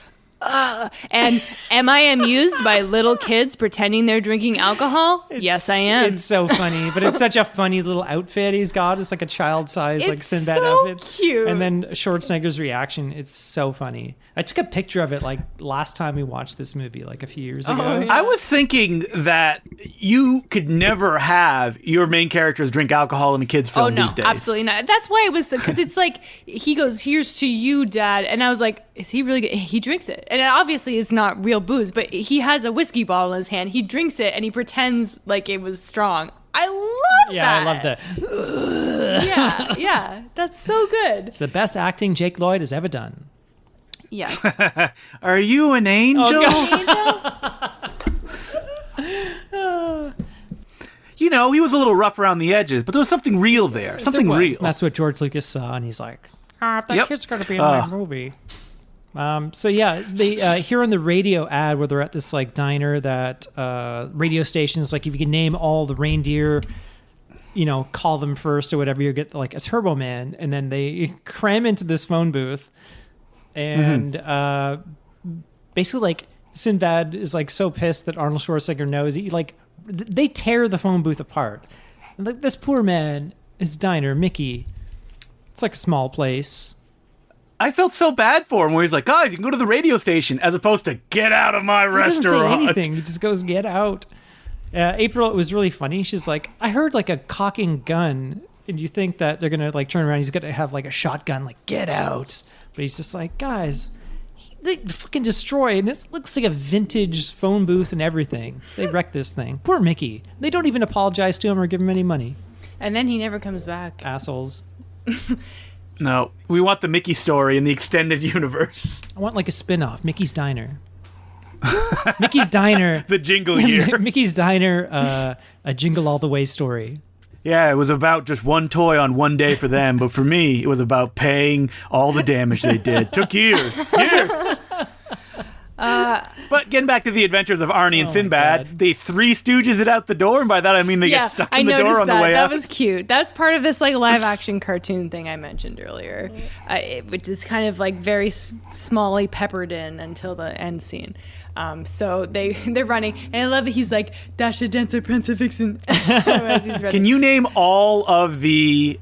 and am I amused by little kids pretending they're drinking alcohol? Yes, I am. It's so funny, but it's such a funny little outfit he's got. It's like a child size, like Sinbad outfit. It's so cute. And then Schwarzenegger's reaction, it's so funny. I took a picture of it like last time we watched this movie, like a few years ago. Yeah. I was thinking that you could never have your main characters drink alcohol in a kid's film these days. Absolutely not. That's why it was, because it's like, he goes, "Here's to you, Dad." And I was like, is he really good? He drinks it. And obviously it's not real booze, but he has a whiskey bottle in his hand. He drinks it and he pretends like it was strong. I love that. Yeah, I love that. Yeah. That's so good. It's the best acting Jake Lloyd has ever done. Yes. Are you an angel? You know, he was a little rough around the edges, but there was something real there. Something real. That's what George Lucas saw, and he's like, that kid's going to be in my movie. So yeah, they hear on the radio ad where they're at this like diner that radio stations, like if you can name all the reindeer, call them first or whatever, you get like a Turbo Man, and then they cram into this phone booth, and basically like Sinbad is like so pissed that Arnold Schwarzenegger knows they tear the phone booth apart. And, like, this poor man, his diner, Mickey, it's like a small place. I felt so bad for him where he's like, "Guys, you can go to the radio station," as opposed to "Get out of my restaurant." He doesn't say anything. He just goes, "Get out." April, it was really funny. She's like, "I heard like a cocking gun, and you think that they're gonna like turn around? He's gonna have like a shotgun, like get out." But he's just like, "Guys, they fucking destroy, and this looks like a vintage phone booth and everything. They wrecked this thing. Poor Mickey. They don't even apologize to him or give him any money. And then he never comes back. Assholes." No, we want the Mickey story in the extended universe. I want like a spin-off, Mickey's Diner. Mickey's Diner. The Jingle Year. Mickey's Diner, a Jingle All The Way story. Yeah, it was about just one toy on one day for them, but for me, it was about paying all the damage they did. Took years. But getting back to the adventures of Arnie and Sinbad, they Three Stooges it out the door, and by that I mean they get stuck in the door on the way out. That was cute. That's part of this like live action cartoon thing I mentioned earlier, which is kind of like very smally peppered in until the end scene. So they're running, and I love that he's like, "Dasher, Dancer, Prancer, Vixen." As he's running. Can you name all of the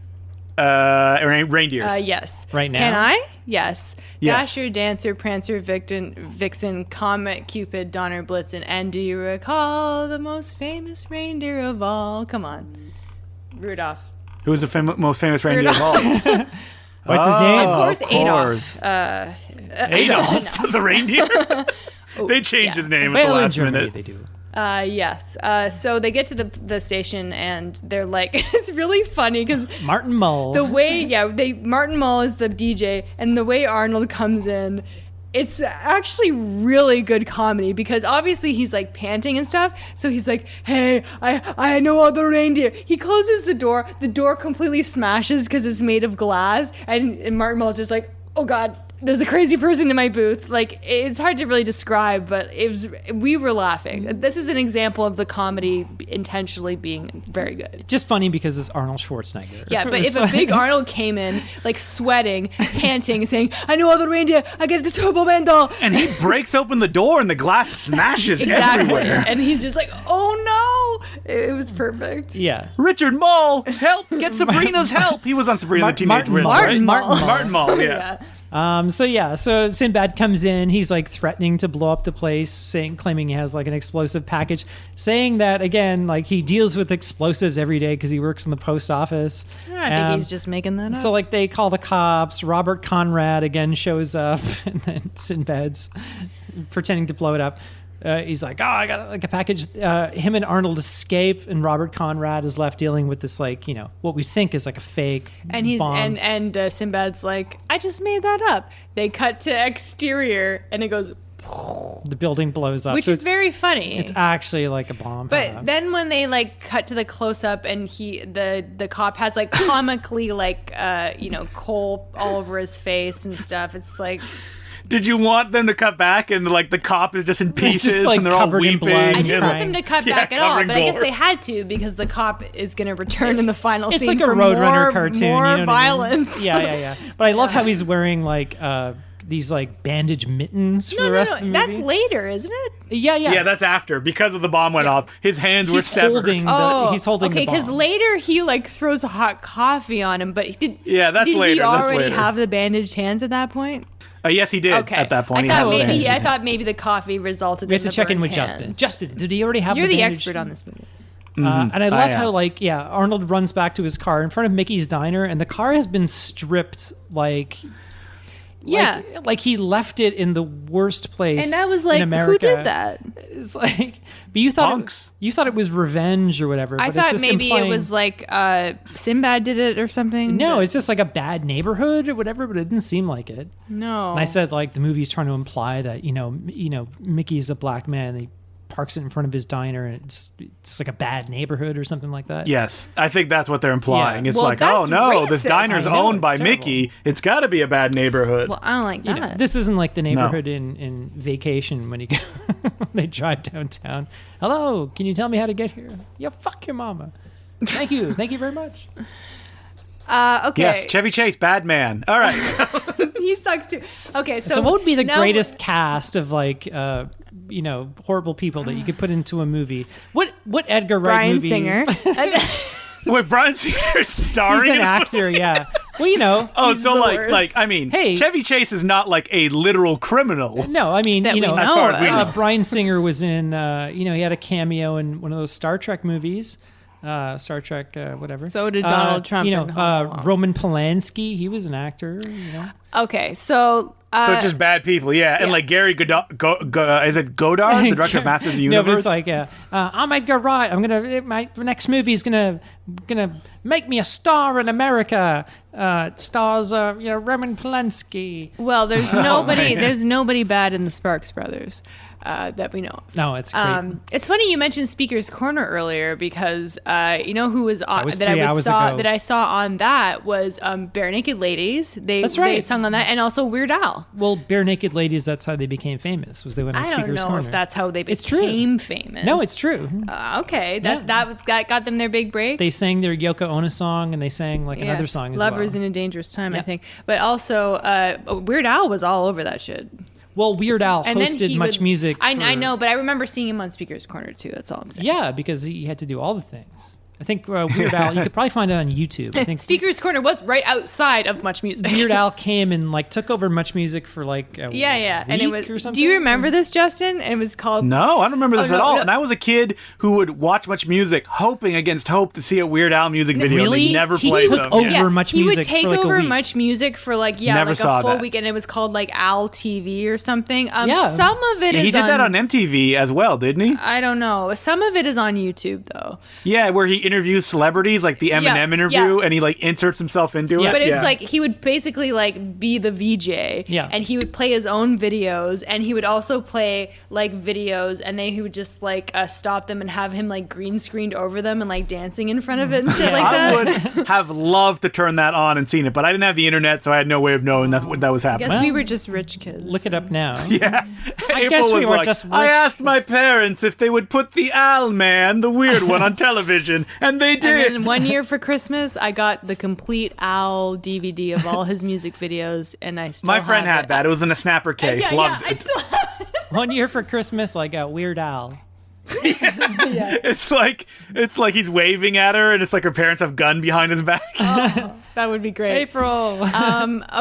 reindeers? Yes. Right now? Can I? Yes. Yes. Dasher, Dancer, Prancer, Vixen, Comet, Cupid, Donner, Blitzen, and do you recall the most famous reindeer of all? Come on. Rudolph. Who was the most famous reindeer of all? What's his name? Of course, Adolf. Adolf, the reindeer? They changed his name at the last minute. They do. Yes. So they get to the station and they're like, it's really funny because Martin Mull. The way, Martin Mull is the DJ, and the way Arnold comes in, it's actually really good comedy because obviously he's like panting and stuff. So he's like, "Hey, I know all the reindeer." He closes the door. The door completely smashes because it's made of glass, and Martin Mull's just like, "Oh God, there's a crazy person in my booth." Like, it's hard to really describe, but we were laughing. This is an example of the comedy intentionally being very good. Just funny because it's Arnold Schwarzenegger. Yeah, but if a big Arnold came in, like sweating, panting, saying, "I know all the reindeer, I get the Turbo Man doll," and he breaks open the door and the glass smashes everywhere. And he's just like, "Oh no!" It was perfect. Yeah. Richard Mull, help! Get Sabrina's help! He was on Sabrina the Teenage Witch, right? Martin Mull. Martin Mull, yeah. So Sinbad comes in. He's like threatening to blow up the place, claiming he has like an explosive package, saying that again, like he deals with explosives every day because he works in the post office. I think he's just making that up. So like they call the cops. Robert Conrad again shows up, and then Sinbad's pretending to blow it up. He's like, oh, I got like a package. Him and Arnold escape, and Robert Conrad is left dealing with this, like, you know, what we think is like a fake bomb. And Sinbad's like, I just made that up. They cut to exterior, and it goes. The building blows up, which is very funny. It's actually like a bomb. But then when they like cut to the close up, and the cop has like comically like coal all over his face and stuff. It's like. Did you want them to cut back and like the cop is just in pieces just, like, and they're all covered in weeping? blood. I didn't want them to cut back at all, covered in but I guess gore. they had to because the cop is going to return in the final it's scene like a for Roadrunner cartoon. More you know what violence. I mean? Yeah. But I love how he's wearing like these like bandage mittens for the rest of the movie. That's later, isn't it? Yeah. Yeah, that's after because of the bomb went off. His hands were severed. He's holding okay, the bomb. because later he like throws a hot coffee on him, but did he later. already That's have the bandaged hands at that point? Yes, he did. Okay. At that point, I thought maybe the coffee resulted. We have in to check in burned with hands. Justin. Justin, did he already have? You're the bandage? expert on this movie. And I love how like Arnold runs back to his car in front of Mickey's diner, and the car has been stripped like. Yeah, like he left it in the worst place. And I was like, in America. who did that? It's like, but you thought it was revenge or whatever. I but it's thought just maybe implying, it was like Sinbad did it or something. No, it's just like a bad neighborhood or whatever. But it didn't seem like it. No. And I said like the movie's trying to imply that Mickey's a black man. He parks it in front of his diner, and it's like a bad neighborhood or something like that. Yes, I think that's what they're implying. Yeah. It's Well, like, oh that's no, this racist. diner's I know, owned by it's terrible. Mickey. It's got to be a bad neighborhood. Well, I don't like You that. know, this isn't like the neighborhood in Vacation when you go, they drive downtown. Hello, can you tell me how to get here? Yeah, fuck your mama. Thank you very much. Okay. Yes, Chevy Chase, bad man. All right. He sucks too. Okay, So what would be the now- greatest cast of like horrible people that you could put into a movie? What Edgar Wright Bryan movie? Singer. Wait, Bryan Singer starring? He's an in a actor, yeah. Well, Oh, He's so the like, worst. I mean, Hey. Chevy Chase is not like a literal criminal. no, I mean, That we As know far as we of. know. Bryan Singer was in, he had a cameo in one of those Star Trek movies. Star Trek, whatever. So did Donald Trump in Home Alone. Roman Polanski, he was an actor. Okay, so So it's just bad people, yeah. And like Gary Godard, is it Godard, the director of Masters of the Universe? No, but it's like, I'm Edgar Wright. I'm my next movie is gonna make me a star in America. It stars, Roman Polanski. well, there's nobody bad in the Sparks Brothers that we know of. No, it's great. It's funny you mentioned Speaker's Corner earlier because who was on was 3 hours ago. that I saw on that was Bare Naked Ladies. That's right. They sung on that, and also Weird Al. Well, Bare Naked Ladies, that's how they became famous. Was they went on I don't Speaker's know Corner? if that's how they It's true. became famous. No, it's true. Okay. That got them their big break. They sang their Yoko Ono song, and they sang like another song as Lovers well. in a Dangerous Time, I Yeah. think. But also, Weird Al was all over that shit. Well, Weird Al And then hosted he Much would- Music. I know, but I remember seeing him on Speaker's Corner too. That's all I'm saying. Yeah, because he had to do all the things. I think Weird Al, you could probably find it on YouTube. I think Speaker's Corner was right outside of Much Music. Weird Al came and like took over Much Music for like a Yeah, and it week was. or something. Do you remember this, Justin? And it was called. No, I don't remember this Oh, at no, all. no. And I was a kid who would watch Much Music, hoping against hope to see a Weird Al music video. Really? And they never He played took them. over Yeah. Much he Music would take for like a over week. Much Music for Never like saw a full that. week, and it was called like Al TV or something. Yeah. Some of it is He did that on MTV as well, didn't he? I don't know. Some of it is on YouTube though. Yeah, where he interviews celebrities, like the Eminem interview, and he like inserts himself into Yeah. it. But it's Yeah. like he would basically like be the VJ, Yeah. and he would play his own videos, and he would also play like videos, and then he would just like stop them and have him like green screened over them and like dancing in front of it and shit like I that. would have loved to turn that on and seen it, but I didn't have the internet, so I had no way of knowing that was I happening. guess Well, we were just rich kids. Look it up now. Yeah. I April guess we was were like, just I rich. asked my parents if they would put the Al Man, the weird one, on television, and they did. And then one year for Christmas, I got the complete Al DVD of all his music videos, and I still My friend have had it. that. It was in a snapper case. Yeah, Loved I it. still have it. 1 year for Christmas, I got Weird Al. It's like he's waving at her, and it's like her parents have gun behind his back. That would be great. April.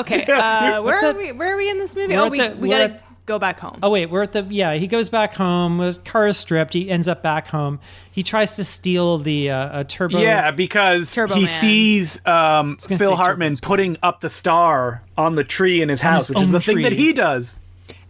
Okay. Where are we in this movie? We gotta go back home. Oh wait, he goes back home. His car is stripped. He ends up back home. He tries to steal the turbo. Yeah, because Turbo he Man. sees Phil Hartman Turbo putting up the star on the tree in his house, his which is own the thing that tree. he does.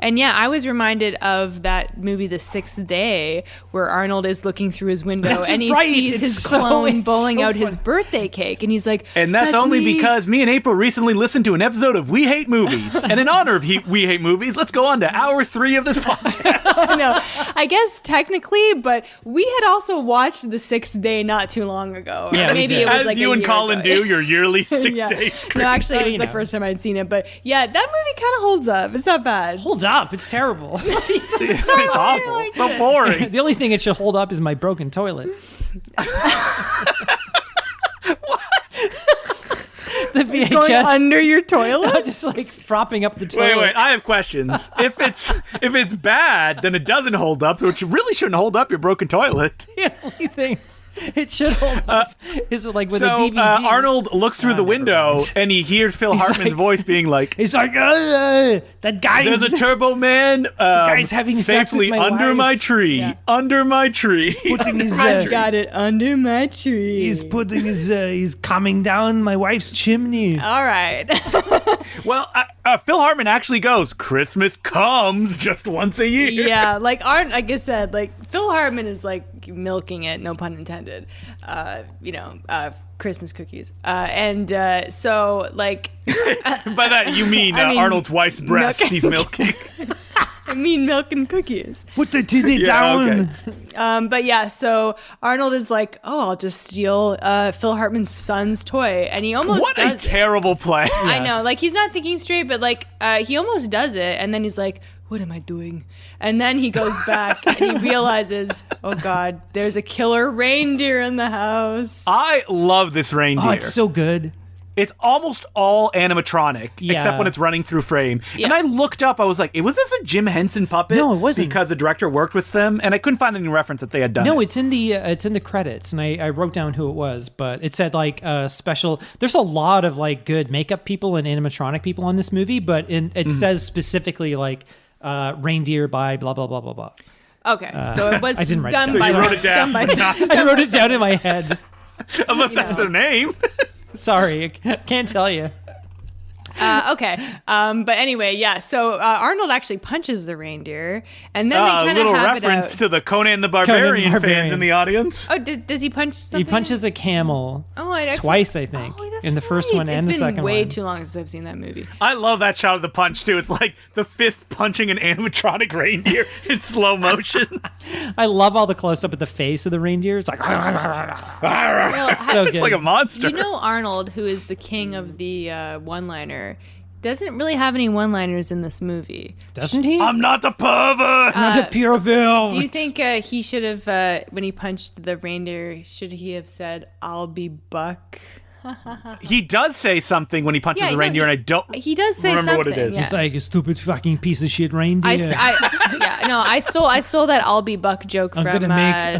And yeah, I was reminded of that movie, The Sixth Day, where Arnold is looking through his window That's and he right. sees It's his so- clone it's bowling so out his funny. birthday cake, and he's like, And that's only me." because me and April recently listened to an episode of We Hate Movies. And in honor of We Hate Movies, let's go on to hour 3 of this podcast. I know. I guess technically, but we had also watched The Sixth Day not too long ago. Yeah, we Maybe did. it was As like you a and year Colin ago. do, your yearly 6 Yeah. days. No, actually, it was the know. first time I'd seen it, but yeah, that movie kind of holds up. It's not bad. Holds up. It's terrible. It's awful. So boring. The only thing it should hold up is my broken toilet. The Going VHS under your toilet? just like propping up the toilet. Wait, I have questions. If it's bad, then it doesn't hold up, so it really shouldn't hold up your broken toilet. The only thing it should hold up is like with a So DVD. Arnold looks through the never window mind. and he hears Phil Hartman's like- voice being like, He's like, that guy's "There's a Turbo Man guy's having sex safely with my under wife." my tree, Yeah. under my tree." putting his I've got it under my tree. he's coming down my wife's chimney. All right. Well, Phil Hartman actually goes, "Christmas comes just once a year." Yeah, like I said, like Phil Hartman is like milking it, no pun intended. Christmas cookies, and so like By that you mean, I mean, Arnold's wife's breasts he's milking. I mean milk and cookies. Put the titty Yeah, down. But yeah, so Arnold is like, oh, I'll just steal Phil Hartman's son's toy, and he almost What does a it. terrible plan. I know, like he's not thinking straight, but like he almost does it, and then he's like, "What am I doing?" And then he goes back and he realizes, "Oh God, there's a killer reindeer in the house." I love this reindeer. Oh, it's so good. It's almost all animatronic, Yeah. except when it's running through frame. Yeah. And I looked up, I was like, was this a Jim Henson puppet? No, it wasn't. Because the director worked with them, and I couldn't find any reference that they had done No, it. it's in the credits, and I wrote down who it was, but it said like special. There's a lot of like good makeup people and animatronic people on this movie, but it says specifically like reindeer by blah blah blah blah blah. Okay, so it was I didn't write it done down. by So you wrote it down. done by I wrote it down in my head. Unless that's their name. Sorry, I can't tell you. Okay. But anyway, yeah. So Arnold actually punches the reindeer, and then they A kind of little have it reference out. to the Conan the Barbarian fans Barbarian. in the audience. Oh, does he punch something? He punches a camel twice, I think, that's in the first right. one and the second It's been way one. too long since I've seen that movie. I love that shot of the punch, too. It's like the fist punching an animatronic reindeer in slow motion. I love all the close up of the face of the reindeer. It's like It's so good. like a monster. You know, Arnold, who is the king of the one-liner, doesn't really have any one-liners in this movie. Doesn't he? I'm not a pervert. He's a pure Do you think he should have, when he punched the reindeer, should he have said, "I'll be Buck"? He does say something when he punches Yeah, the no, reindeer, and I don't He does say remember something. what it is. Yeah. It's like a stupid fucking piece of shit reindeer. I stole that "I'll be Buck" joke I'm from.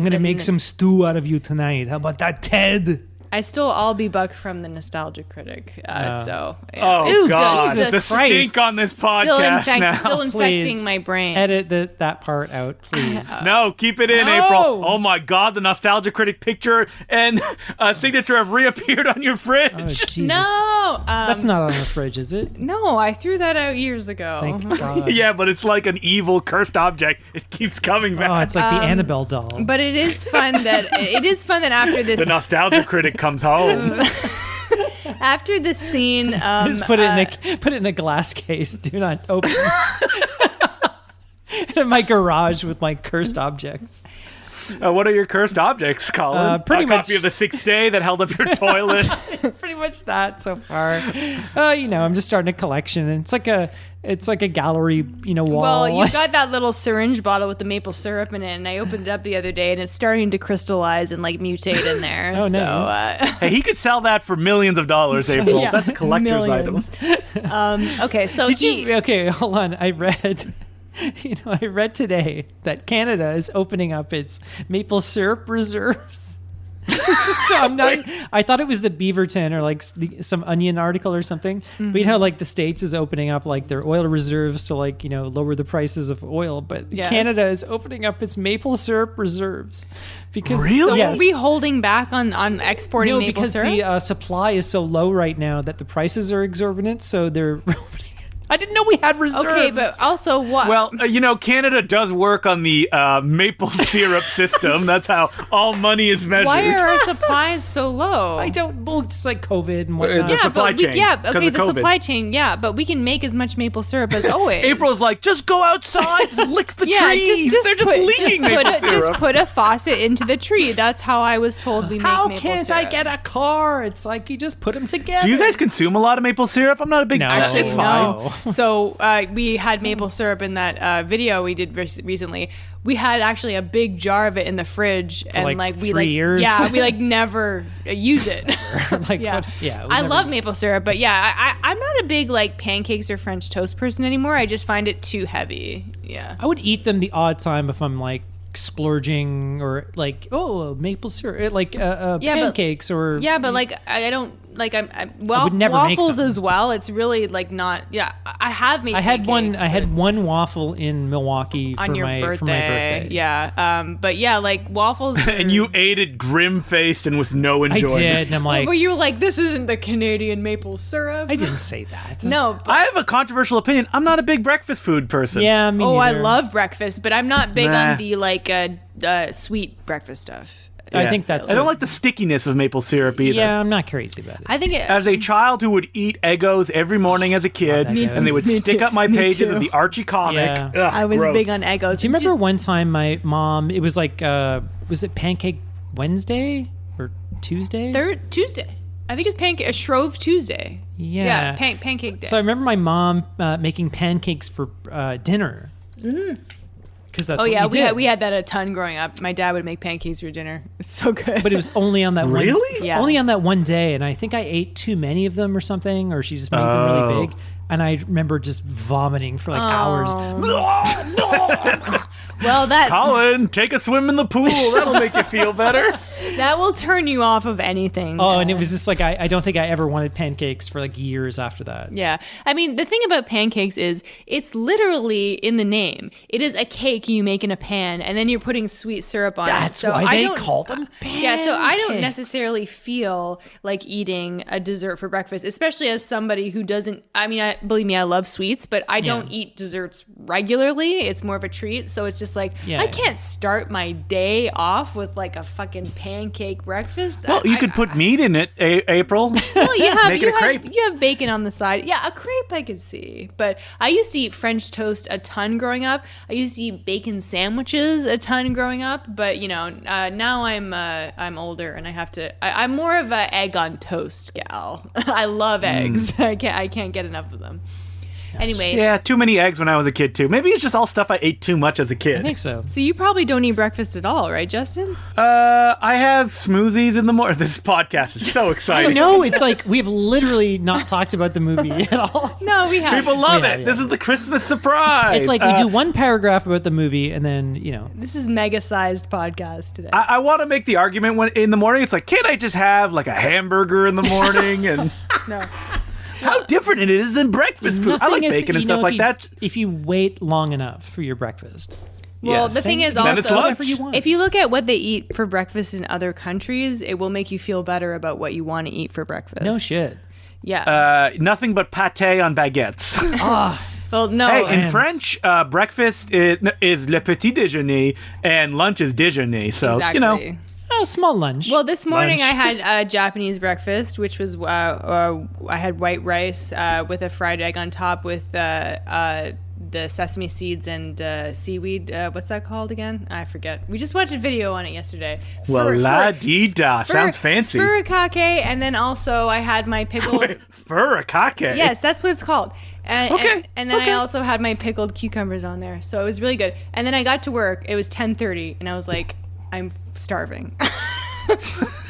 gonna make some stew out of you tonight. How about that, Ted? I stole "I'll be Buck" from the Nostalgia Critic. So. Oh, Ew, God. Jesus The Christ. stink on this podcast now. Still infecting Please. my brain. Edit that part out, please. No, keep it in, No. April. Oh my God, the Nostalgia Critic picture and signature have reappeared on your fridge. Oh, Jesus. No, That's not on the fridge, is it? no, I threw that out years ago. Thank God. Yeah, but it's like an evil, cursed object. It keeps coming back. Oh, it's like the Annabelle doll. But it is fun that after this The Nostalgia Critic comes home. after this scene, Just put it in a glass case. Do not open. In my garage with my cursed objects. What are your cursed objects, Colin? Pretty a much- copy of the Sixth Day that held up your toilet. Pretty much that so far. I'm just starting a collection, and it's like a gallery, wall. well, you've got that little syringe bottle with the maple syrup in it, and I opened it up the other day, and it's starting to crystallize and like mutate in there. Oh, so, nice. Hey, he could sell that for millions of dollars, April. Yeah, That's a collector's millions. item. Okay, so Did you? Okay, hold on. I read. I read today that Canada is opening up its maple syrup reserves. So I'm not. I thought it was the Beaverton or like some Onion article or something. But you know, like the States is opening up like their oil reserves to like, you know, lower the prices of oil, but Canada is opening up its maple syrup reserves because really, Are we holding back on exporting maple syrup? Because the supply is so low right now that the prices are exorbitant. So they're. I didn't know we had reserves. Okay, but also what? Well, you know, Canada does work on the maple syrup system. That's how all money is measured. Why are our supplies so low? I don't. Well, it's like COVID and whatnot. The supply chain. Okay, the COVID. supply chain. Yeah, but we can make as much maple syrup as always. April's like, just go outside, just lick the trees. They're just leaking maple syrup. Just put a faucet into the tree. That's how I was told we make maple syrup. How can't I get a car? It's like you just put them together. Do you guys consume a lot of maple syrup? I'm not a big. No. Actually, it's fine. No. So we had maple syrup in that video we did recently. We had actually a big jar of it in the fridge, and like we 3 years. Yeah, we like never use it. I love maple syrup, but I'm not a big like pancakes or French toast person anymore. I just find it too heavy. Yeah, I would eat them the odd time if I'm like splurging or like maple syrup, like pancakes but like I don't. Like I would never waffles make them. as well. It's really like not. Yeah, I have made. I had one waffle in Milwaukee on for your my birthday. Yeah, but yeah, like waffles. And you ate it grim-faced and with no enjoyment. I did, and I'm like, were you like, this isn't the Canadian maple syrup? I didn't say that. No, but, I have a controversial opinion. I'm not a big breakfast food person. Yeah, me I neither. love breakfast, but I'm not big on the like sweet breakfast stuff. I think that's. I don't like the stickiness of maple syrup either. Yeah, I'm not crazy about it. I think as a child who would eat Eggos every morning as a kid, and they would stick up my pages of the Archie comic. Yeah. Ugh, I was gross. big on Eggos. Do you remember one time my mom? It was like, was it Pancake Wednesday or Tuesday? Tuesday. I think it's a Shrove Tuesday. Yeah, pancake day. So I remember my mom making pancakes for dinner. Mm-hmm. Because that's what we did. We had that a ton growing up. My dad would make pancakes for dinner. It was so good. But it was only on that Really? only on that one day, and I think I ate too many of them or something, or she just made them really big. And I remember just vomiting for like hours. Well, Colin, take a swim in the pool. That'll make you feel better. That will turn you off of anything. And it was just like I don't think I ever wanted pancakes for like years after that. Yeah. I mean, the thing about pancakes is it's literally in the name. It is a cake you make in a pan, and then you're putting sweet syrup on it. That's why they call them pancakes. Yeah, so I don't necessarily feel like eating a dessert for breakfast, especially as somebody who doesn't. I mean, believe me, I love sweets, but I don't eat desserts regularly. It's more of a treat. So it's just like, I can't start my day off with like a fucking pancake breakfast. Well, you could put meat in it, April. Well, you have, Make it a crepe. You have bacon on the side. Yeah, a crepe I could see. But I used to eat French toast a ton growing up. I used to eat bacon sandwiches a ton growing up. But, you know, now I'm older and I have to, I'm more of a egg on toast gal. I love eggs. I can't get enough of them. Anyway. Yeah, too many eggs when I was a kid, too. Maybe it's just all stuff I ate too much as a kid. I think so. So you probably don't eat breakfast at all, right, Justin? I have smoothies in the morning. This podcast is so exciting. No, it's like we've literally not talked about the movie at all. No, we haven't. People love it. Yeah. This is the Christmas surprise. It's like we do one paragraph about the movie and then, you know. This is mega-sized podcast today. I want to make the argument when in the morning. It's like, can't I just have like a hamburger in the morning? And No. how different it is than breakfast food. I like bacon and stuff like that. If you wait long enough for your breakfast. Well, Yes. the thing is Then it's also, lunch. Whatever you want. if you look at what they eat for breakfast in other countries, it will make you feel better about what you want to eat for breakfast. No shit. Yeah. Nothing but pate on baguettes. Well, no. Hey, in Hands. French, breakfast is le petit déjeuner and lunch is déjeuner. So, exactly. you know. A small lunch. Well, this morning Lunch. I had a Japanese breakfast, which was I had white rice with a fried egg on top with the sesame seeds and seaweed. What's that called again? I forget. We just watched a video on it yesterday. Well, la-dee-da. Sounds fancy. Furikake, and then also I had my pickled... Furikake? Yes, that's what it's called. And, Okay, and then okay. I also had my pickled cucumbers on there. So it was really good. And then I got to work. It was 10:30, and I was like, I'm starving.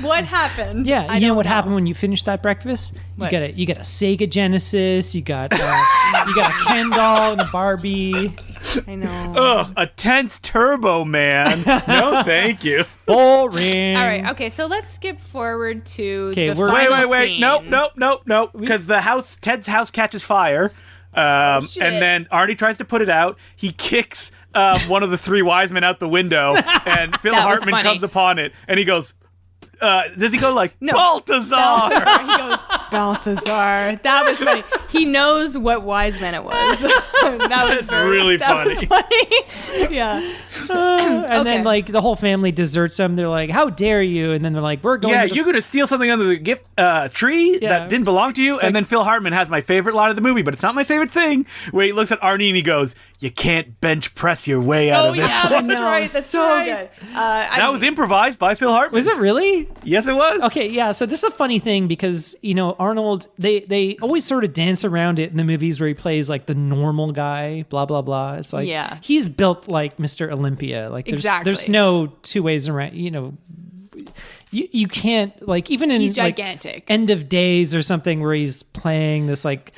What happened? yeah, I you know don't what happened when you finished that breakfast? What? You got a Sega Genesis, you got a Ken doll and a Barbie. I know. Ugh, a tense Turbo Man. No, thank you. Boring. All right. Okay. So let's skip forward to Okay, the we're- final Wait. scene. Nope. Because Ted's house catches fire. And shit. then Arnie tries to put it out. He kicks one of the three wise men out the window, and Phil That was Hartman funny. comes upon it, and he goes, does he go like, No. Balthazar? Balthazar. He goes, Balthazar. That was funny. He knows what wise man it was. That was really funny. Yeah. And then Okay. like the whole family deserts them. They're like, "How dare you?" And then they're like, "We're going." Yeah, to the- you're gonna steal something under the gift tree Yeah. that didn't belong to you. like- And then Phil Hartman has my favorite line of the movie, but it's not my favorite thing, where he looks at Arnie and he goes, "You can't bench press your way out of this one." That's right. That's so good. That was improvised by Phil Hartman. Was it really? Yes, it was. Okay, yeah. So this is a funny thing because Arnold, they always sort of dance around it in the movies where he plays like the normal guy, blah blah blah. It's like Yeah. he's built like Mr. Olympia. Like there's Exactly. no two ways around. You can't like even in He's like, gigantic. End of Days or something where he's playing this like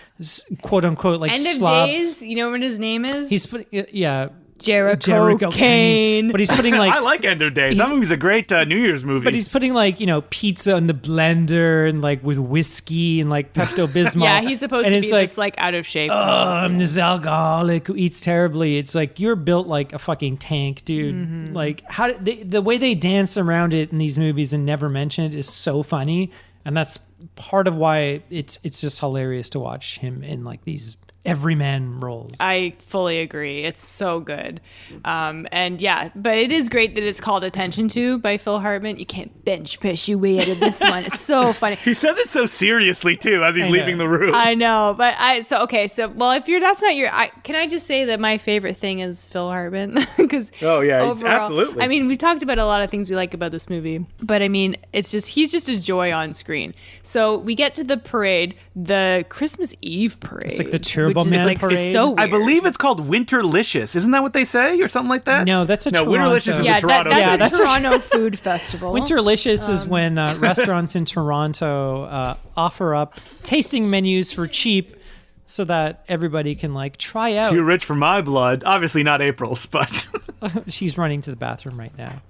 quote unquote like End of slob. Days. You know what his name is? He's putting yeah. Jericho Kane. But he's putting like I like End of Days. That movie's a great New Year's movie. But he's putting like pizza in the blender and like with whiskey and like Pepto Bismol. Yeah, he's supposed and to it's be this like out of shape. I'm this alcoholic who eats terribly. It's like you're built like a fucking tank, dude. Mm-hmm. Like the way they dance around it in these movies and never mention it is so funny, and that's part of why it's just hilarious to watch him in like these everyman roles. I fully agree. It's so good. And yeah, but it is great that it's called Attention To by Phil Hartman. You can't bench press your way out of this one. It's so funny. He said it so seriously too as he's leaving the room. I know, but if that's not your, can I just say that my favorite thing is Phil Hartman? Because absolutely. I mean, we talked about a lot of things we like about this movie, but I mean, he's just a joy on screen. So we get to the parade, the Christmas Eve parade. It's like the Turbo which is Man like parade. so weird. I believe it's called Winterlicious. Isn't that what they say, or something like that? No, that's a Toronto. Winterlicious is yeah, a Toronto. that's thing. a Toronto food festival. Winterlicious is when restaurants in Toronto offer up tasting menus for cheap so that everybody can like try out. Too rich for my blood. Obviously not April's, but She's running to the bathroom right now.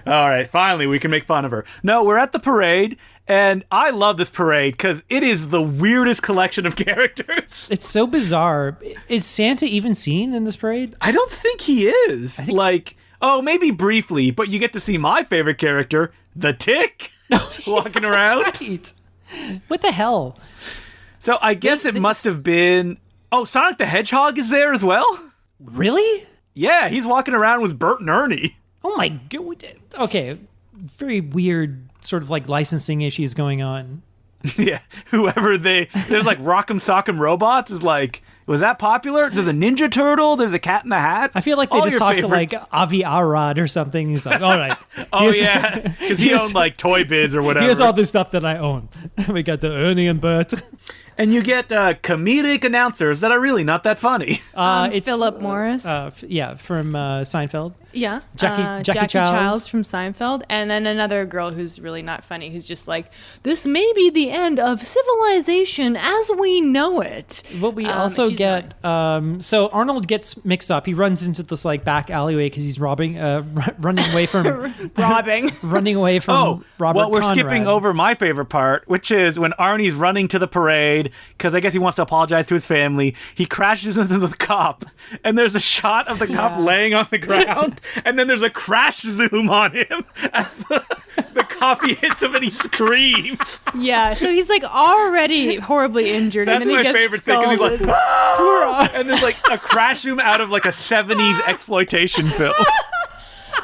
all right, finally we can make fun of her. No, we're at the parade, and I love this parade because it is the weirdest collection of characters. It's so bizarre. Is Santa even seen in this parade? I don't think he is. think Maybe briefly, but you get to see my favorite character, the Tick, walking around. Right. What the hell? So I guess it must have been... Oh, Sonic the Hedgehog is there as well? Really? Yeah, he's walking around with Bert and Ernie. Oh my god. Okay. Very weird sort of like licensing issues going on. Yeah, there's like Rock'em Sock'em Robots is like, was that popular? There's a Ninja Turtle, there's a Cat in the Hat. I feel like they All just your talked to favorite- like Avi Arad or something. He's like, all right. Oh here's- yeah, because he here's- owned like Toy Biz or whatever. Here's all the stuff that I own. We got the Ernie and Bert. And you get comedic announcers that are really not that funny. It's Philip Morris. From Seinfeld. Yeah. Jackie Childs. from Seinfeld. And then another girl who's really not funny, who's just like, this may be the end of civilization as we know it. But we also she's get so Arnold gets mixed up. He runs into this like back alleyway because he's running away from Robbing. running away from Robert well, we're Conrad. skipping over my favorite part, which is when Arnie's running to the parade because I guess he wants to apologize to his family. He crashes into the cop, and there's a shot of the cop laying on the ground, and then there's a crash zoom on him as the coffee hits him and he screams. Yeah, so he's like already horribly injured. That's and then my he gets favorite thing. 'Cause he's scalded. like, "Ah!" And there's like a crash zoom out of like a 70s exploitation film.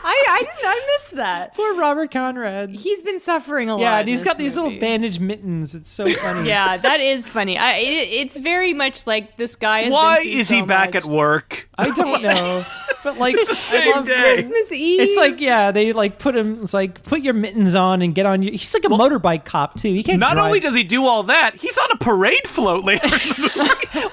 I missed that. Poor Robert Conrad. He's been suffering a lot. Yeah, and in he's got this these little movie. bandage mittens. It's so funny. Yeah, that is funny. It's very much like this guy has Why been through is he so back much. at work? I don't know, but like the same I love day. Christmas Eve. It's like they like put him. It's like put your mittens on and get on your. He's like a motorbike cop too. He can't. Not drive. only does he do all that, he's on a parade float later.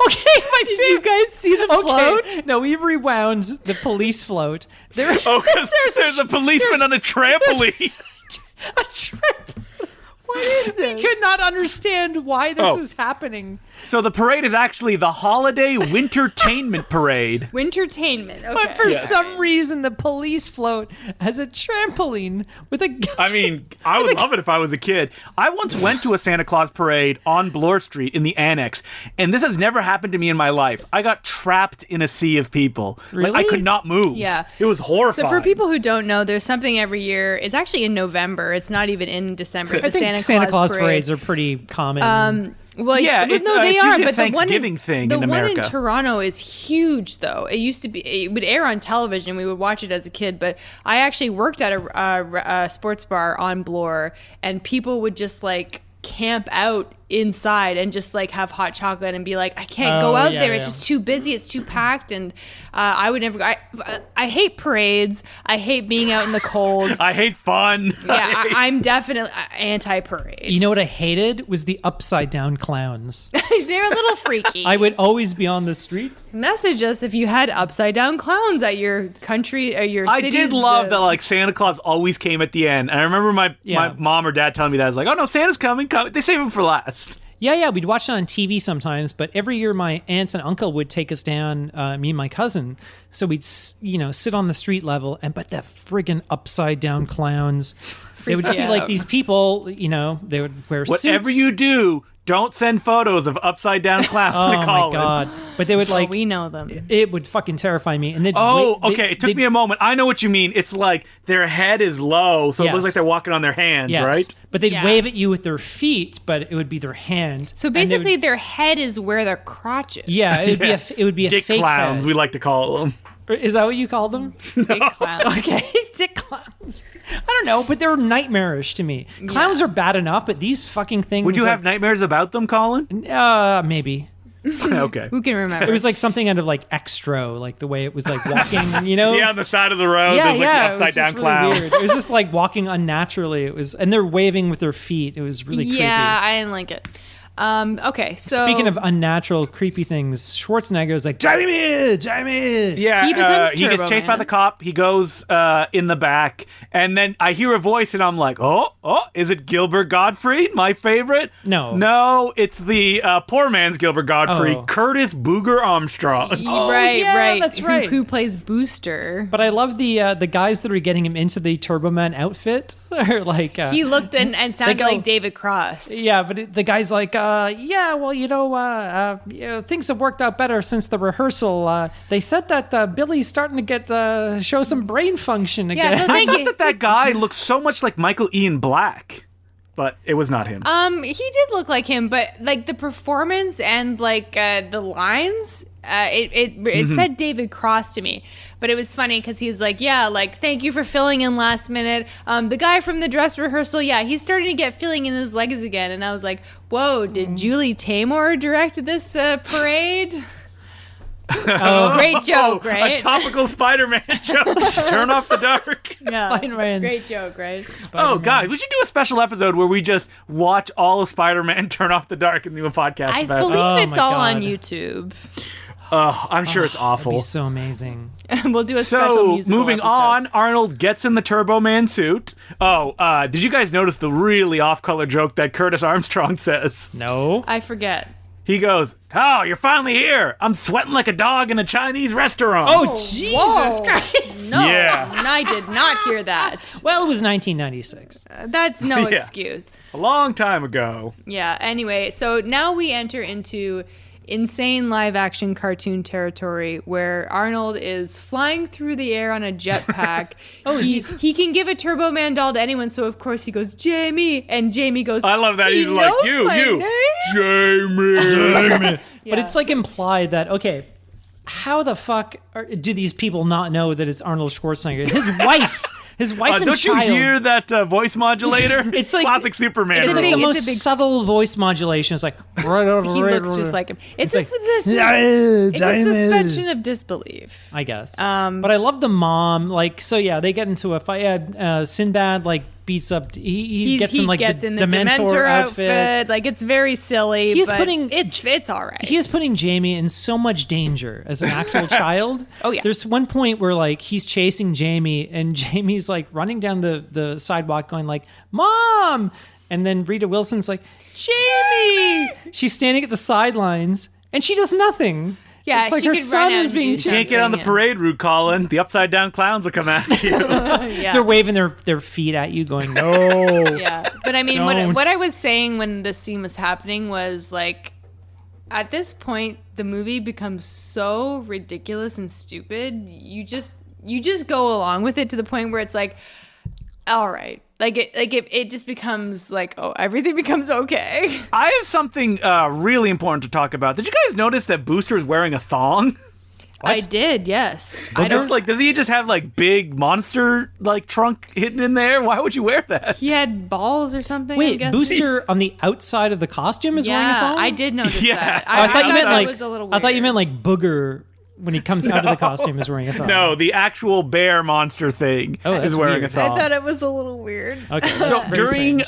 Okay, Did you guys see the float? Okay, no, we rewound the police float. There, Oh, because there's a policeman on a trampoline. a trip. What is We this? could not understand why this Oh. was happening. So the parade is actually the Holiday Wintertainment Parade. Wintertainment. Okay. But for some reason, the police float has a trampoline with a guy. I mean, I would love it if I was a kid. I once went to a Santa Claus parade on Bloor Street in the Annex, and this has never happened to me in my life. I got trapped in a sea of people. Really? Like, I could not move. Yeah. It was horrifying. So for people who don't know, there's something every year. It's actually in November. It's not even in December. I think Santa Claus parades are pretty common. Well, Yeah, no, it's they usually are. a But Thanksgiving thing in the one America. in Toronto is huge, though. It used to be. It would air on television. We would watch it as a kid. But I actually worked at a sports bar on Bloor, and people would just like camp out inside and just like have hot chocolate and be like, I can't go out there. It's just too busy. It's too packed. And I would never. I hate parades. I hate being out in the cold. I hate fun. Yeah, I'm definitely anti-parade. You know what I hated was the upside down clowns. They're a little freaky. I would always be on the street. Message us if you had upside down clowns at your country or your I city's, did love that, like, Santa Claus always came at the end. And I remember my mom or dad telling me that. I was like, oh, no, Santa's coming. They save him for last. Yeah, we'd watch it on TV sometimes, but every year my aunts and uncle would take us down, me and my cousin, so we'd, sit on the street level, but the friggin' upside down clowns, they would just be like these people, they would wear suits. Whatever you do, don't send photos of upside down clowns to Colin. Oh my God. But they would like, we know them. It would fucking terrify me. And okay. It took me a moment. I know what you mean. It's like their head is low, so it looks like they're walking on their hands, right? But they'd wave at you with their feet, but it would be their hand. So basically, their head is where their crotch is. Yeah, it would be a dick fake clowns, head. we like to call them. Is that what you called them? Big clowns. Okay, dick clowns. I don't know, but they were nightmarish to me. Clowns are bad enough, but these fucking things. Would you have nightmares about them, Colin? Maybe. Okay. Who can remember? It was like something out of like Extra, like the way it was like walking, Yeah, on the side of the road, there's like the upside down clown. Really weird. It was just like walking unnaturally. And they're waving with their feet. It was really creepy. Yeah, I didn't like it. Okay, so speaking of unnatural, creepy things, Schwarzenegger is like, Jamie! Yeah, He becomes he gets Turbo chased by Man. the cop. He goes in the back, and then I hear a voice, and I'm like, oh, is it Gilbert Gottfried, my favorite? No, it's the poor man's Gilbert Gottfried, Curtis Booger Armstrong. Right. That's right. Who plays Booster? But I love the guys that are getting him into the Turbo Man outfit. Are like He looked and sounded like David Cross. Yeah, but the guy's like, things have worked out better since the rehearsal. They said that Billy's starting to get show some brain function again. Yeah, so I thought that guy looked so much like Michael Ian Black, but it was not him. He did look like him, but like the performance and like the lines, it said David Cross to me. But it was funny because he's like, thank you for filling in last minute. The guy from the dress rehearsal, he's starting to get feeling in his legs again. And I was like, whoa, did Julie Taymor direct this parade? Great joke, right? A topical Spider-Man joke. Turn off the dark. Yeah. Spider-Man. Great joke, right? Spider-Man. Oh, guys, we should do a special episode where we just watch all of Spider-Man Turn Off the Dark and do a podcast I about it. believe it's all God. on YouTube. I'm sure it's awful. That'd be so amazing. We'll do a special So, musical moving episode. on, Arnold gets in the Turbo Man suit. Did you guys notice the really off-color joke that Curtis Armstrong says? No. I forget. He goes, "Oh, you're finally here. I'm sweating like a dog in a Chinese restaurant." Oh, Jesus Whoa. Christ. No, Yeah. and I did not hear that. Well, it was 1996. That's no Yeah. excuse. A long time ago. Yeah, anyway, so now we enter into insane live action cartoon territory where Arnold is flying through the air on a jetpack. He can give a Turbo Man doll to anyone, so of course he goes, Jamie, and Jamie goes, I love that. He He's like, knows you, my Jamie. name?" But it's like implied that, okay, how the fuck do these people not know that it's Arnold Schwarzenegger? His wife and don't child. you hear that voice modulator? It's like classic Superman. It's like big- the it's most a big- subtle voice modulation. It's like He looks just like him. It's a suspension of disbelief. I guess. But I love the mom. Like, so yeah, they get into a fight. Sinbad beats up. He gets in the Dementor outfit. Like, it's very silly. He's but putting- it's all right. He is putting Jamie in so much danger as an actual child. Oh, yeah. There's one point where he's chasing Jamie and Jamie's running down the sidewalk going like, "Mom!" And then Rita Wilson's like, Jamie. She's standing at the sidelines and she does nothing. Yeah, it's like she her could son run out is and being. do You can't get on the something, parade route, Colin. The upside down clowns will come after you. Yeah. They're waving their feet at you, going, "No." Yeah, but I mean, Don't. what I was saying when this scene was happening was like, at this point, the movie becomes so ridiculous and stupid. You just go along with it to the point where it's like, all right, it just becomes like, oh, everything becomes okay. I have something really important to talk about. Did you guys notice that Booster is wearing a thong? I did, yes. I don't like. Does he just have like big monster like trunk hidden in there? Why would you wear that? He had balls or something. I Wait, guess. Booster on the outside of the costume is wearing a Yeah, thong? I did notice Yeah. that. Oh, I thought you meant that like was a little weird. I thought you meant like Booger when he comes out of the costume is wearing a thong. No, the actual bear monster thing Oh, that's is wearing weird. a thong. I thought it was a little weird. Okay. So that's very during strange.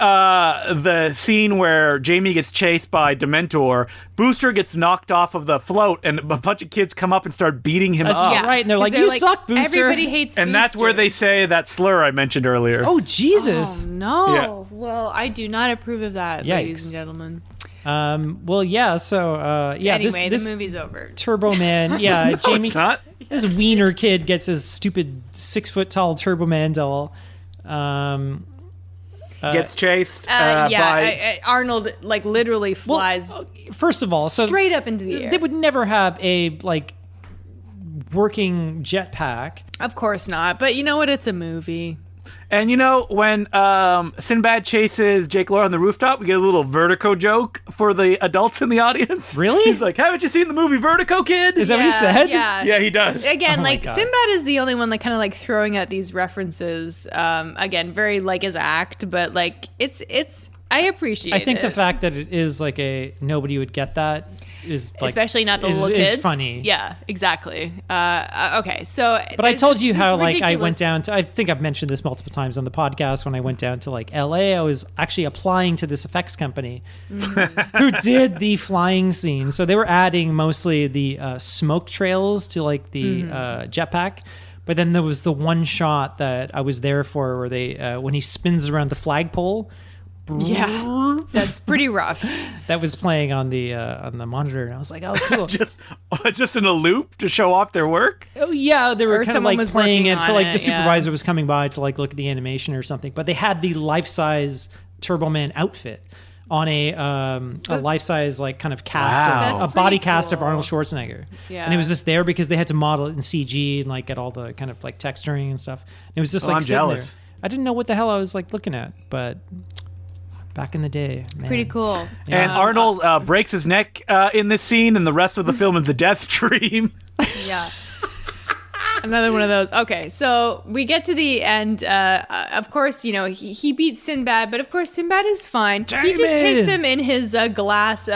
the scene where Jamie gets chased by Dementor, Booster gets knocked off of the float, and a bunch of kids come up and start beating him That's up. yeah. right, and they're 'Cause like, "You suck, Booster." Everybody hates And that's where they say that slur I mentioned earlier. Oh Jesus. Oh, no. Yeah. Well, I do not approve of that, ladies Yikes. and gentlemen. Well, yeah. So, yeah. Anyway, this the movie's over. Turbo Man. Yeah, No, Jamie. it's not. This wiener kid gets his stupid 6 foot tall Turbo Man doll. Gets chased by... Arnold like literally flies First of all, so straight up into the air. they would never have a like working jetpack. Of course not, but you know what? It's a movie. And you know, when Sinbad chases Jake Laura on the rooftop, we get a little Vertigo joke for the adults in the audience. Really? He's like, haven't you seen the movie Vertigo, kid? Is that what he said? Yeah. Yeah, he does. Again, Oh my like God. Sinbad is the only one like kind of like throwing out these references. Again, very like his act, but like it's I appreciate I think it. the fact that it is like a nobody would get that is like, especially not the is, little kids. is funny. Yeah, exactly. Okay, so But I there's told this- you this how like I ridiculous- went down to I think I've mentioned this multiple times on the podcast when I went down to like LA. I was actually applying to this effects company who did the flying scene. So they were adding mostly the smoke trails to like the jetpack. But then there was the one shot that I was there for where they when he spins around the flagpole. Yeah, that's pretty rough. That was playing on the monitor, and I was like, "Oh, cool!" just in a loop to show off their work. Oh yeah, they were Or kind of someone like was playing working it for on like it, the supervisor yeah. was coming by to like look at the animation or something. But they had the life-size Turbo Man outfit on a life-size like kind of cast, Wow. a That's body pretty cast of cool. Arnold Schwarzenegger. Yeah. And it was just there because they had to model it in CG and like get all the kind of like texturing and stuff. And it was just Oh, like I'm sitting jealous. there. I didn't know what the hell I was like looking at, but back in the day, man. Pretty cool. And Arnold breaks his neck in this scene, and the rest of the film is the death dream. Yeah. Another one of those. Okay, so we get to the end. Of course, you know, he beats Sinbad, but of course, Sinbad is fine. He just Jamie! hits him in his glass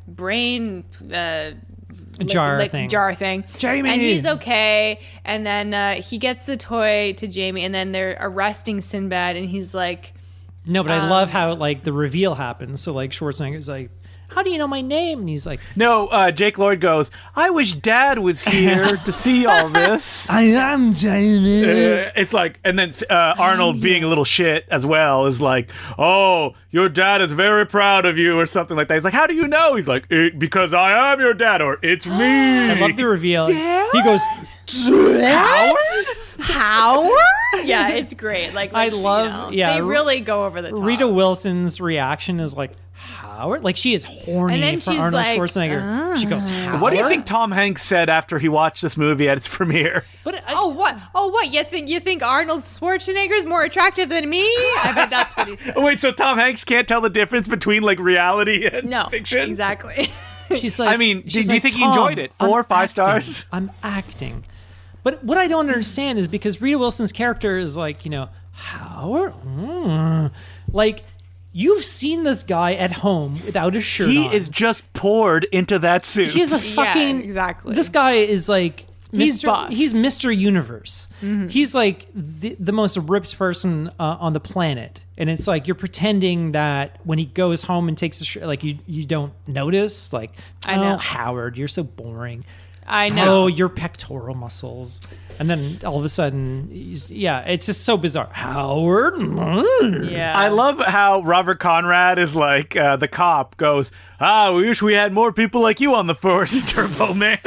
brain jar thing. Jar thing. Jamie! And he's okay. And then he gets the toy to Jamie, and then they're arresting Sinbad, and he's like, No, but I love how like the reveal happens. So like Schwarzenegger's like, "How do you know my name?" And he's like, No, Jake Lloyd goes, I wish Dad was here to see all this. "I am Jamie." It's like, and then Arnold being a little shit as well is like, oh, your dad is very proud of you or something like that. He's like, how do you know? He's like, because I am your dad, or it's me. I love the reveal. He goes, Howard? Howard? Yeah, it's great. Like I you love- know, yeah, they really go over the top. Rita Wilson's reaction is like, "Howard?" Like she is horny And then for she's Arnold like, Schwarzenegger. She goes, "Howard?" What do you think Tom Hanks said after he watched this movie at its premiere? But Oh what? You think Arnold Schwarzenegger is more attractive than me? I bet that's what he said. Oh, wait, so Tom Hanks can't tell the difference between like reality and No, fiction? exactly. she's like, I mean, she's do you like, think he "Tom, enjoyed it? 4 or 5 acting. stars? I'm acting. But what I don't understand is because Rita Wilson's character is like, you know, Howard? Like, you've seen this guy at home without a shirt He on. is just poured into that suit. He's a Yeah, fucking... exactly. This guy is like... He's buff. He's Mr. Universe. He's like the most ripped person on the planet. And it's like you're pretending that when he goes home and takes a shirt, like you don't notice. Like, I know. oh, Howard, you're so boring. I know. Oh, your pectoral muscles. And then all of a sudden, it's just so bizarre. Howard? Yeah. I love how Robert Conrad is like, the cop goes, we wish we had more people like you on the force, Turbo Man.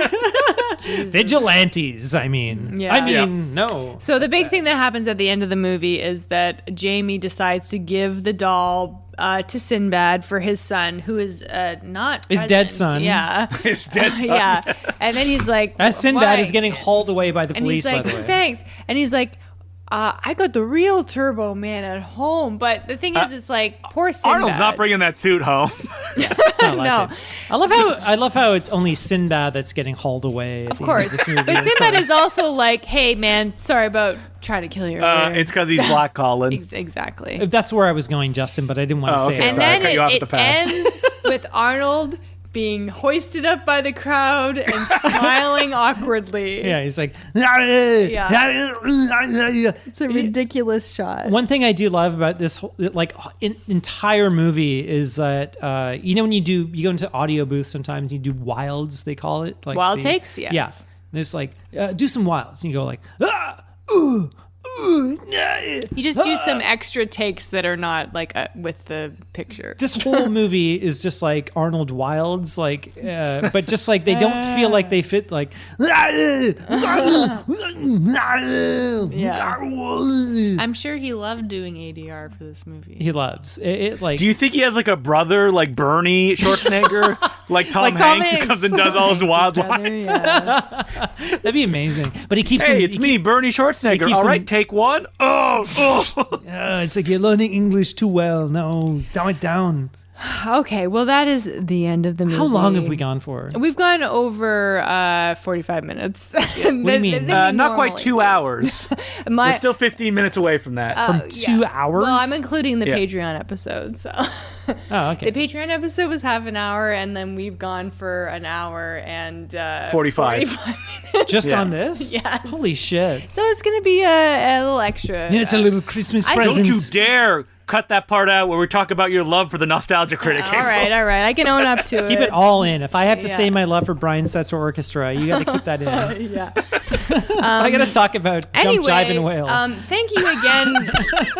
Vigilantes, I mean. Yeah. No. So the big thing that happens at the end of the movie is that Jamie decides to give the doll to Sinbad for his son, who is not his present. dead son. Yeah. His dead son. Yeah. And then he's like, As Sinbad why? is getting hauled away by the And police, he's like, by the way. thanks. And he's like, I got the real Turbo Man at home. But the thing is, it's like, poor Sinbad. Arnold's not bringing that suit home. It's not allowed No. to. I love how it's only Sinbad that's getting hauled away. Of course. But Sinbad is also like, hey, man, sorry about trying to kill you. It's because he's Black Colin. Exactly. That's where I was going, Justin, but I didn't want to say okay. it. And Sorry, I then cut you off at it the pass. ends with Arnold being hoisted up by the crowd and smiling awkwardly. Yeah, he's like, It's a ridiculous shot. One thing I do love about this entire movie is that when you go into audio booths sometimes you do wilds, they call it, like Wild takes? Yes. Yeah, there's like do some wilds, and you go like You just do some extra takes that are not like with the picture. this whole movie is just like Arnold Wilds, like, but just like they don't feel like they fit. Like, I'm sure he loved doing ADR for this movie. he loves it. Like, Do you think he has like a brother like Bernie Schwarzenegger, like Tom Like Tom Hanks, who Hanks. comes and does all his wildlife? Brother, yeah. that'd be amazing. But he keeps. Hey, him, it's me, Bernie Schwarzenegger. keeps All right, him- take one. Oh. It's like you're learning English too well. No, dumb it down. Okay, well, that is the end of the movie. How long have we gone for? We've gone over 45 minutes. What do you mean? Not quite 2 hours. We're still 15 minutes away from that. From 2 hours? Well, I'm including the Yeah. Patreon episode, so. Oh, okay. The Patreon episode was half an hour, and then we've gone for an hour and 45. minutes. Just Yeah. on this? Yes. Holy shit. So it's going to be a little extra. It's a little Christmas I- present. Don't you dare cut that part out where we talk about your love for the Nostalgia Critic. All right. I can own up to it. Keep it all in. If I have to Yeah. say my love for Brian Setzer Orchestra, you got to keep that in. Yeah. I got to talk about Jump, Jive, and Whale. Thank you again.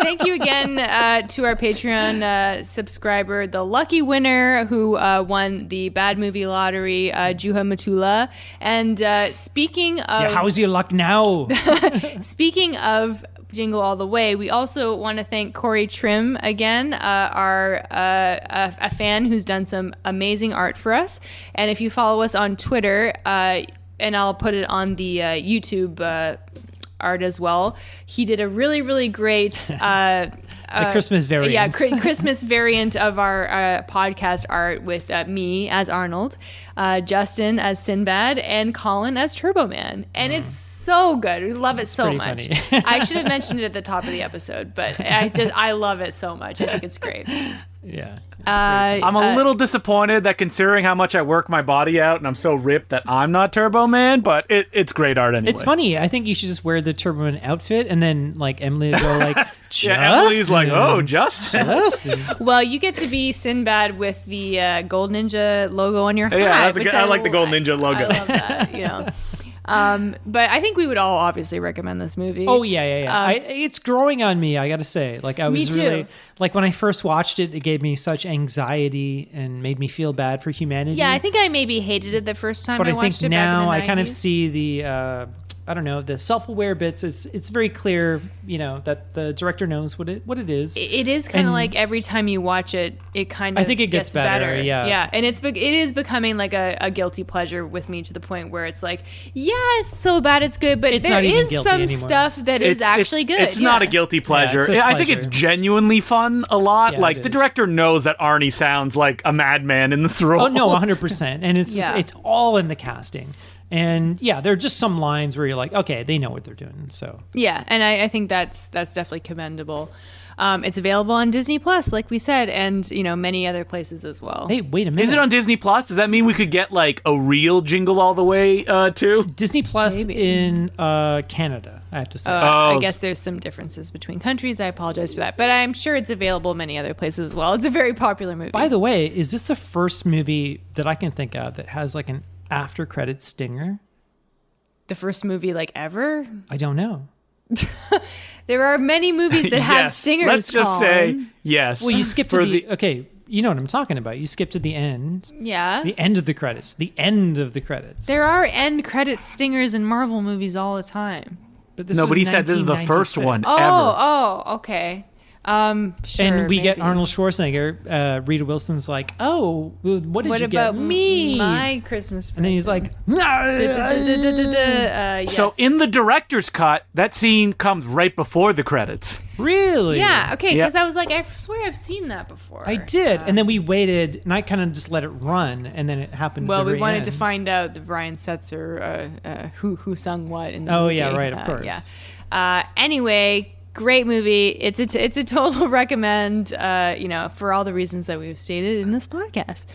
Thank you again to our Patreon subscriber, the lucky winner who won the Bad Movie Lottery, Juha Matula. And speaking of How's your luck now? Speaking of Jingle All The Way, we also want to thank Corey Trim again, a fan who's done some amazing art for us. And if you follow us on Twitter, and I'll put it on the YouTube art as well, he did a really, really great... The Christmas variant. Yeah, Christmas variant of our podcast art with me as Arnold, Justin as Sinbad, and Colin as Turbo Man. And it's so good. We love it so pretty much. funny. I should have mentioned it at the top of the episode, but I love it so much. I think it's great. Yeah. I'm a little disappointed that considering how much I work my body out and I'm so ripped that I'm not Turbo Man, but it's great art anyway. It's funny. I think you should just wear the Turbo Man outfit, and then like Emily will go like, Yeah, Emily's like, oh, Justin. Justin. Well, you get to be Sinbad with the Gold Ninja logo on your hat. Yeah, which I like the Gold Ninja logo. I love that, you know. But I think we would all obviously recommend this movie. Oh yeah. It's growing on me. I got to say, like I was Me too. really like when I first watched it, it gave me such anxiety and made me feel bad for humanity. Yeah, I think I maybe hated it the first time but I I watched think it back in now the I kind of 90s. see the I don't know, the self-aware bits. It's very clear, you know, that the director knows what it is. It is kind of And- like every time you watch it, it kind of I think it gets better, yeah. Yeah, and it is becoming like a guilty pleasure with me to the point where it's like, yeah, it's so bad it's good, but It's there not even is guilty some anymore. stuff that is actually good. It's not a guilty pleasure. it's just I think it's pleasure. genuinely fun a lot. Yeah, like it the is. director knows that Arnie sounds like a madman in this role. Oh no, 100%. And it's Yeah. it's all in the casting. And yeah, there are just some lines where you're like, okay, they know what they're doing. So Yeah, and I think that's definitely commendable. It's available on Disney Plus, like we said, and many other places as well. hey, wait a minute. Is it on Disney Plus? Does that mean we could get like a real Jingle All the Way too? Disney Plus Maybe. in Canada, I have to say. I guess there's some differences between countries. I apologize for that, but I'm sure it's available many other places as well. It's a very popular movie. By the way, is this the first movie that I can think of that has like an after credit stinger? the first movie like ever? I don't know. There are many movies that have Yes. stingers. Let's just say yes. Well, you skipped to the okay. You know what I'm talking about. You skipped to the end. Yeah. The end of the credits. The end of the credits. There are end credit stingers in Marvel movies all the time. But this No, was but he said this is the first 1996. one ever. Oh, okay. Sure, And we get maybe. Arnold Schwarzenegger. Rita Wilson's like, "Oh, well, what did What you about get me?" my Christmas present? And then he's like, yes. So in the director's cut, that scene comes right before the credits. "Really?" yeah, okay, Yeah. because I was like, I swear I've seen that before. I did, and then we waited, and I kind of just let it run, and then it happened. Well, at the we very wanted to end. find out the Brian Setzer who sung what in the Oh movie. yeah, right, of course. Yeah. Anyway, great movie. It's a total recommend. For all the reasons that we've stated in this podcast.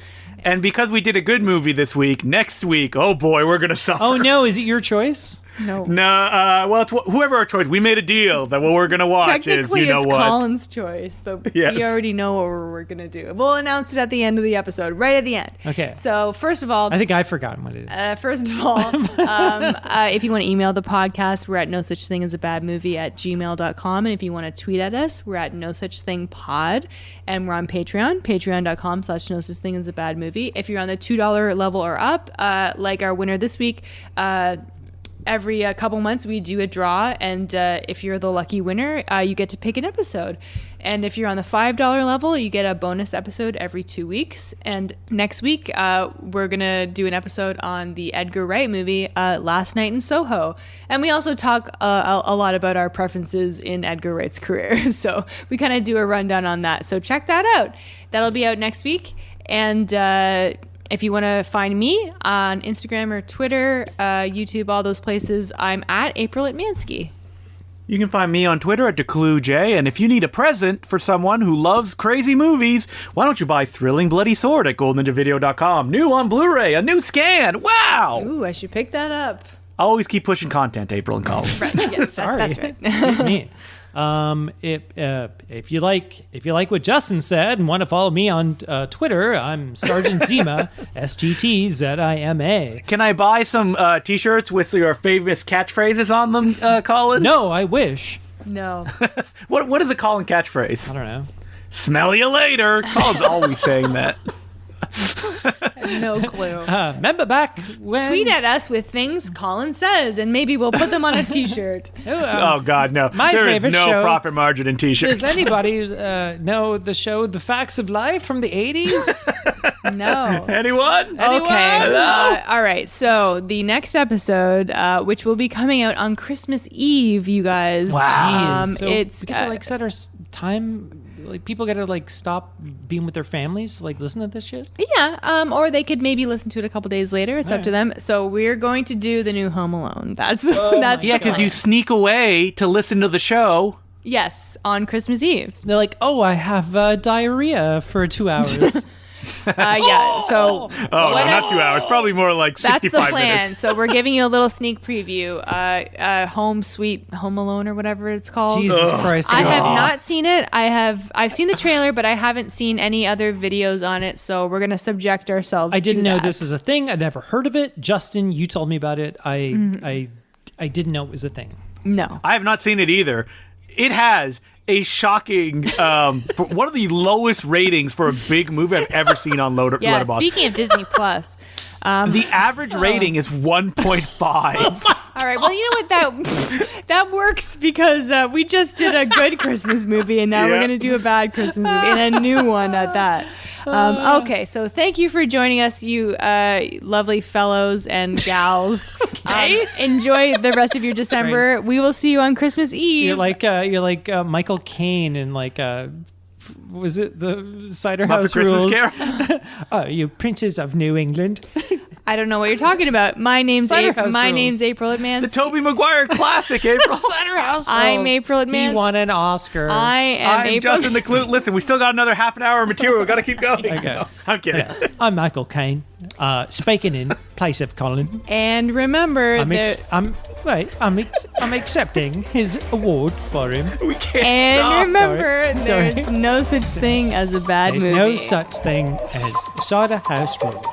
And because we did a good movie this week, next week, oh boy, we're going to suffer. Oh no, is it your choice? No. No, well, it's whoever our choice. We made a deal that what we're going to watch is, Technically, you know it's what. Colin's choice, but Yes. we already know what we're going to do. We'll announce it at the end of the episode, right at the end. Okay. So, first of all, I think I've forgotten what it is. First of all, if you want to email the podcast, we're at no such thing as a bad movie at gmail.com. And if you want to tweet at us, we're at no such thing pod. And we're on Patreon, patreon.com/no such thing as a bad movie. If you're on the $2 level or up, like our winner this week, every couple months we do a draw, and if you're the lucky winner, you get to pick an episode. And if you're on the $5 level, you get a bonus episode every 2 weeks. And next week we're gonna do an episode on the Edgar Wright movie Last Night in Soho, and we also talk a lot about our preferences in Edgar Wright's career. So we kind of do a rundown on that, so check that out. That'll be out next week. And if you want to find me on Instagram or Twitter, YouTube, all those places, I'm at April Atmansky. You can find me on Twitter at DeClueJ, and if you need a present for someone who loves crazy movies, why don't you buy Thrilling Bloody Sword at GoldenNinjaVideo.com. New on Blu-ray, a new scan. Wow! Ooh, I should pick that up. I'll always keep pushing content, April and Colin. Right, yes, Sorry, that's right. Excuse me. If you like what Justin said and want to follow me on Twitter, I'm Sergeant Zima, SGTZIMA. Can I buy some t-shirts with your famous catchphrases on them, Colin? No, I wish. No. What is a Colin catchphrase? I don't know. Smell you later. Colin's always saying that. No clue. Remember back when? Tweet at us with things Colin says, and maybe we'll put them on a t-shirt. Oh, God, no. My There is favorite no show- profit margin in t-shirts. Does anybody know the show The Facts of Life from the 80s? No. Anyone? Okay. Hello? All right. So the next episode, which will be coming out on Christmas Eve, you guys. Jeez. So it's we gotta like set our time. Like people gotta like stop being with their families to like listen to this shit. yeah. Or they could maybe listen to it a couple days later. It's up to them. So we're going to do the new Home Alone. That's that's Yeah, the because plan. you sneak away to listen to the show. Yes, on Christmas Eve. They're like, oh, I have diarrhea for 2 hours. Yeah. So Oh, no, not 2 hours. Probably more like that's 65 the plan. minutes. So we're giving you a little sneak preview. Home Sweet Home Alone or whatever it's called. Jesus Christ! I have not seen it. I've seen the trailer, but I haven't seen any other videos on it. So we're gonna subject ourselves. I didn't to know that. this was a thing. I'd never heard of it. Justin, you told me about it. I didn't know it was a thing. No. I have not seen it either. It has a shocking, one of the lowest ratings for a big movie I've ever seen on Yeah. Letterboxd. Speaking of Disney Plus, The average rating is 1.5. all right. Well, you know what? That works because we just did a good Christmas movie, and now we're Yeah. gonna do a bad Christmas movie and a new one at that. Okay, so thank you for joining us, you lovely fellows and gals. Enjoy the rest of your December. Christ. We will see you on Christmas Eve. You're like Michael Caine in like was it the Cider Muppet House Christmas Rules? Carol? Oh, you princes of New England. I don't know what you're talking about. My name's Cider House Rules. name's April Atmansky. The Tobey Maguire classic, April. Cider House Rules. I'm April He Atmansky. won an Oscar. I am I'm April. Justin the Clue. Listen, we still got another half an hour of material. We got to keep going. Okay. No, I'm kidding. I'm Michael Caine, speaking in place of Colin. And remember that. I'm accepting his award for him. We can't And stop. remember, Sorry. there's no such thing as a bad There's movie. no such thing as Cider House Rules.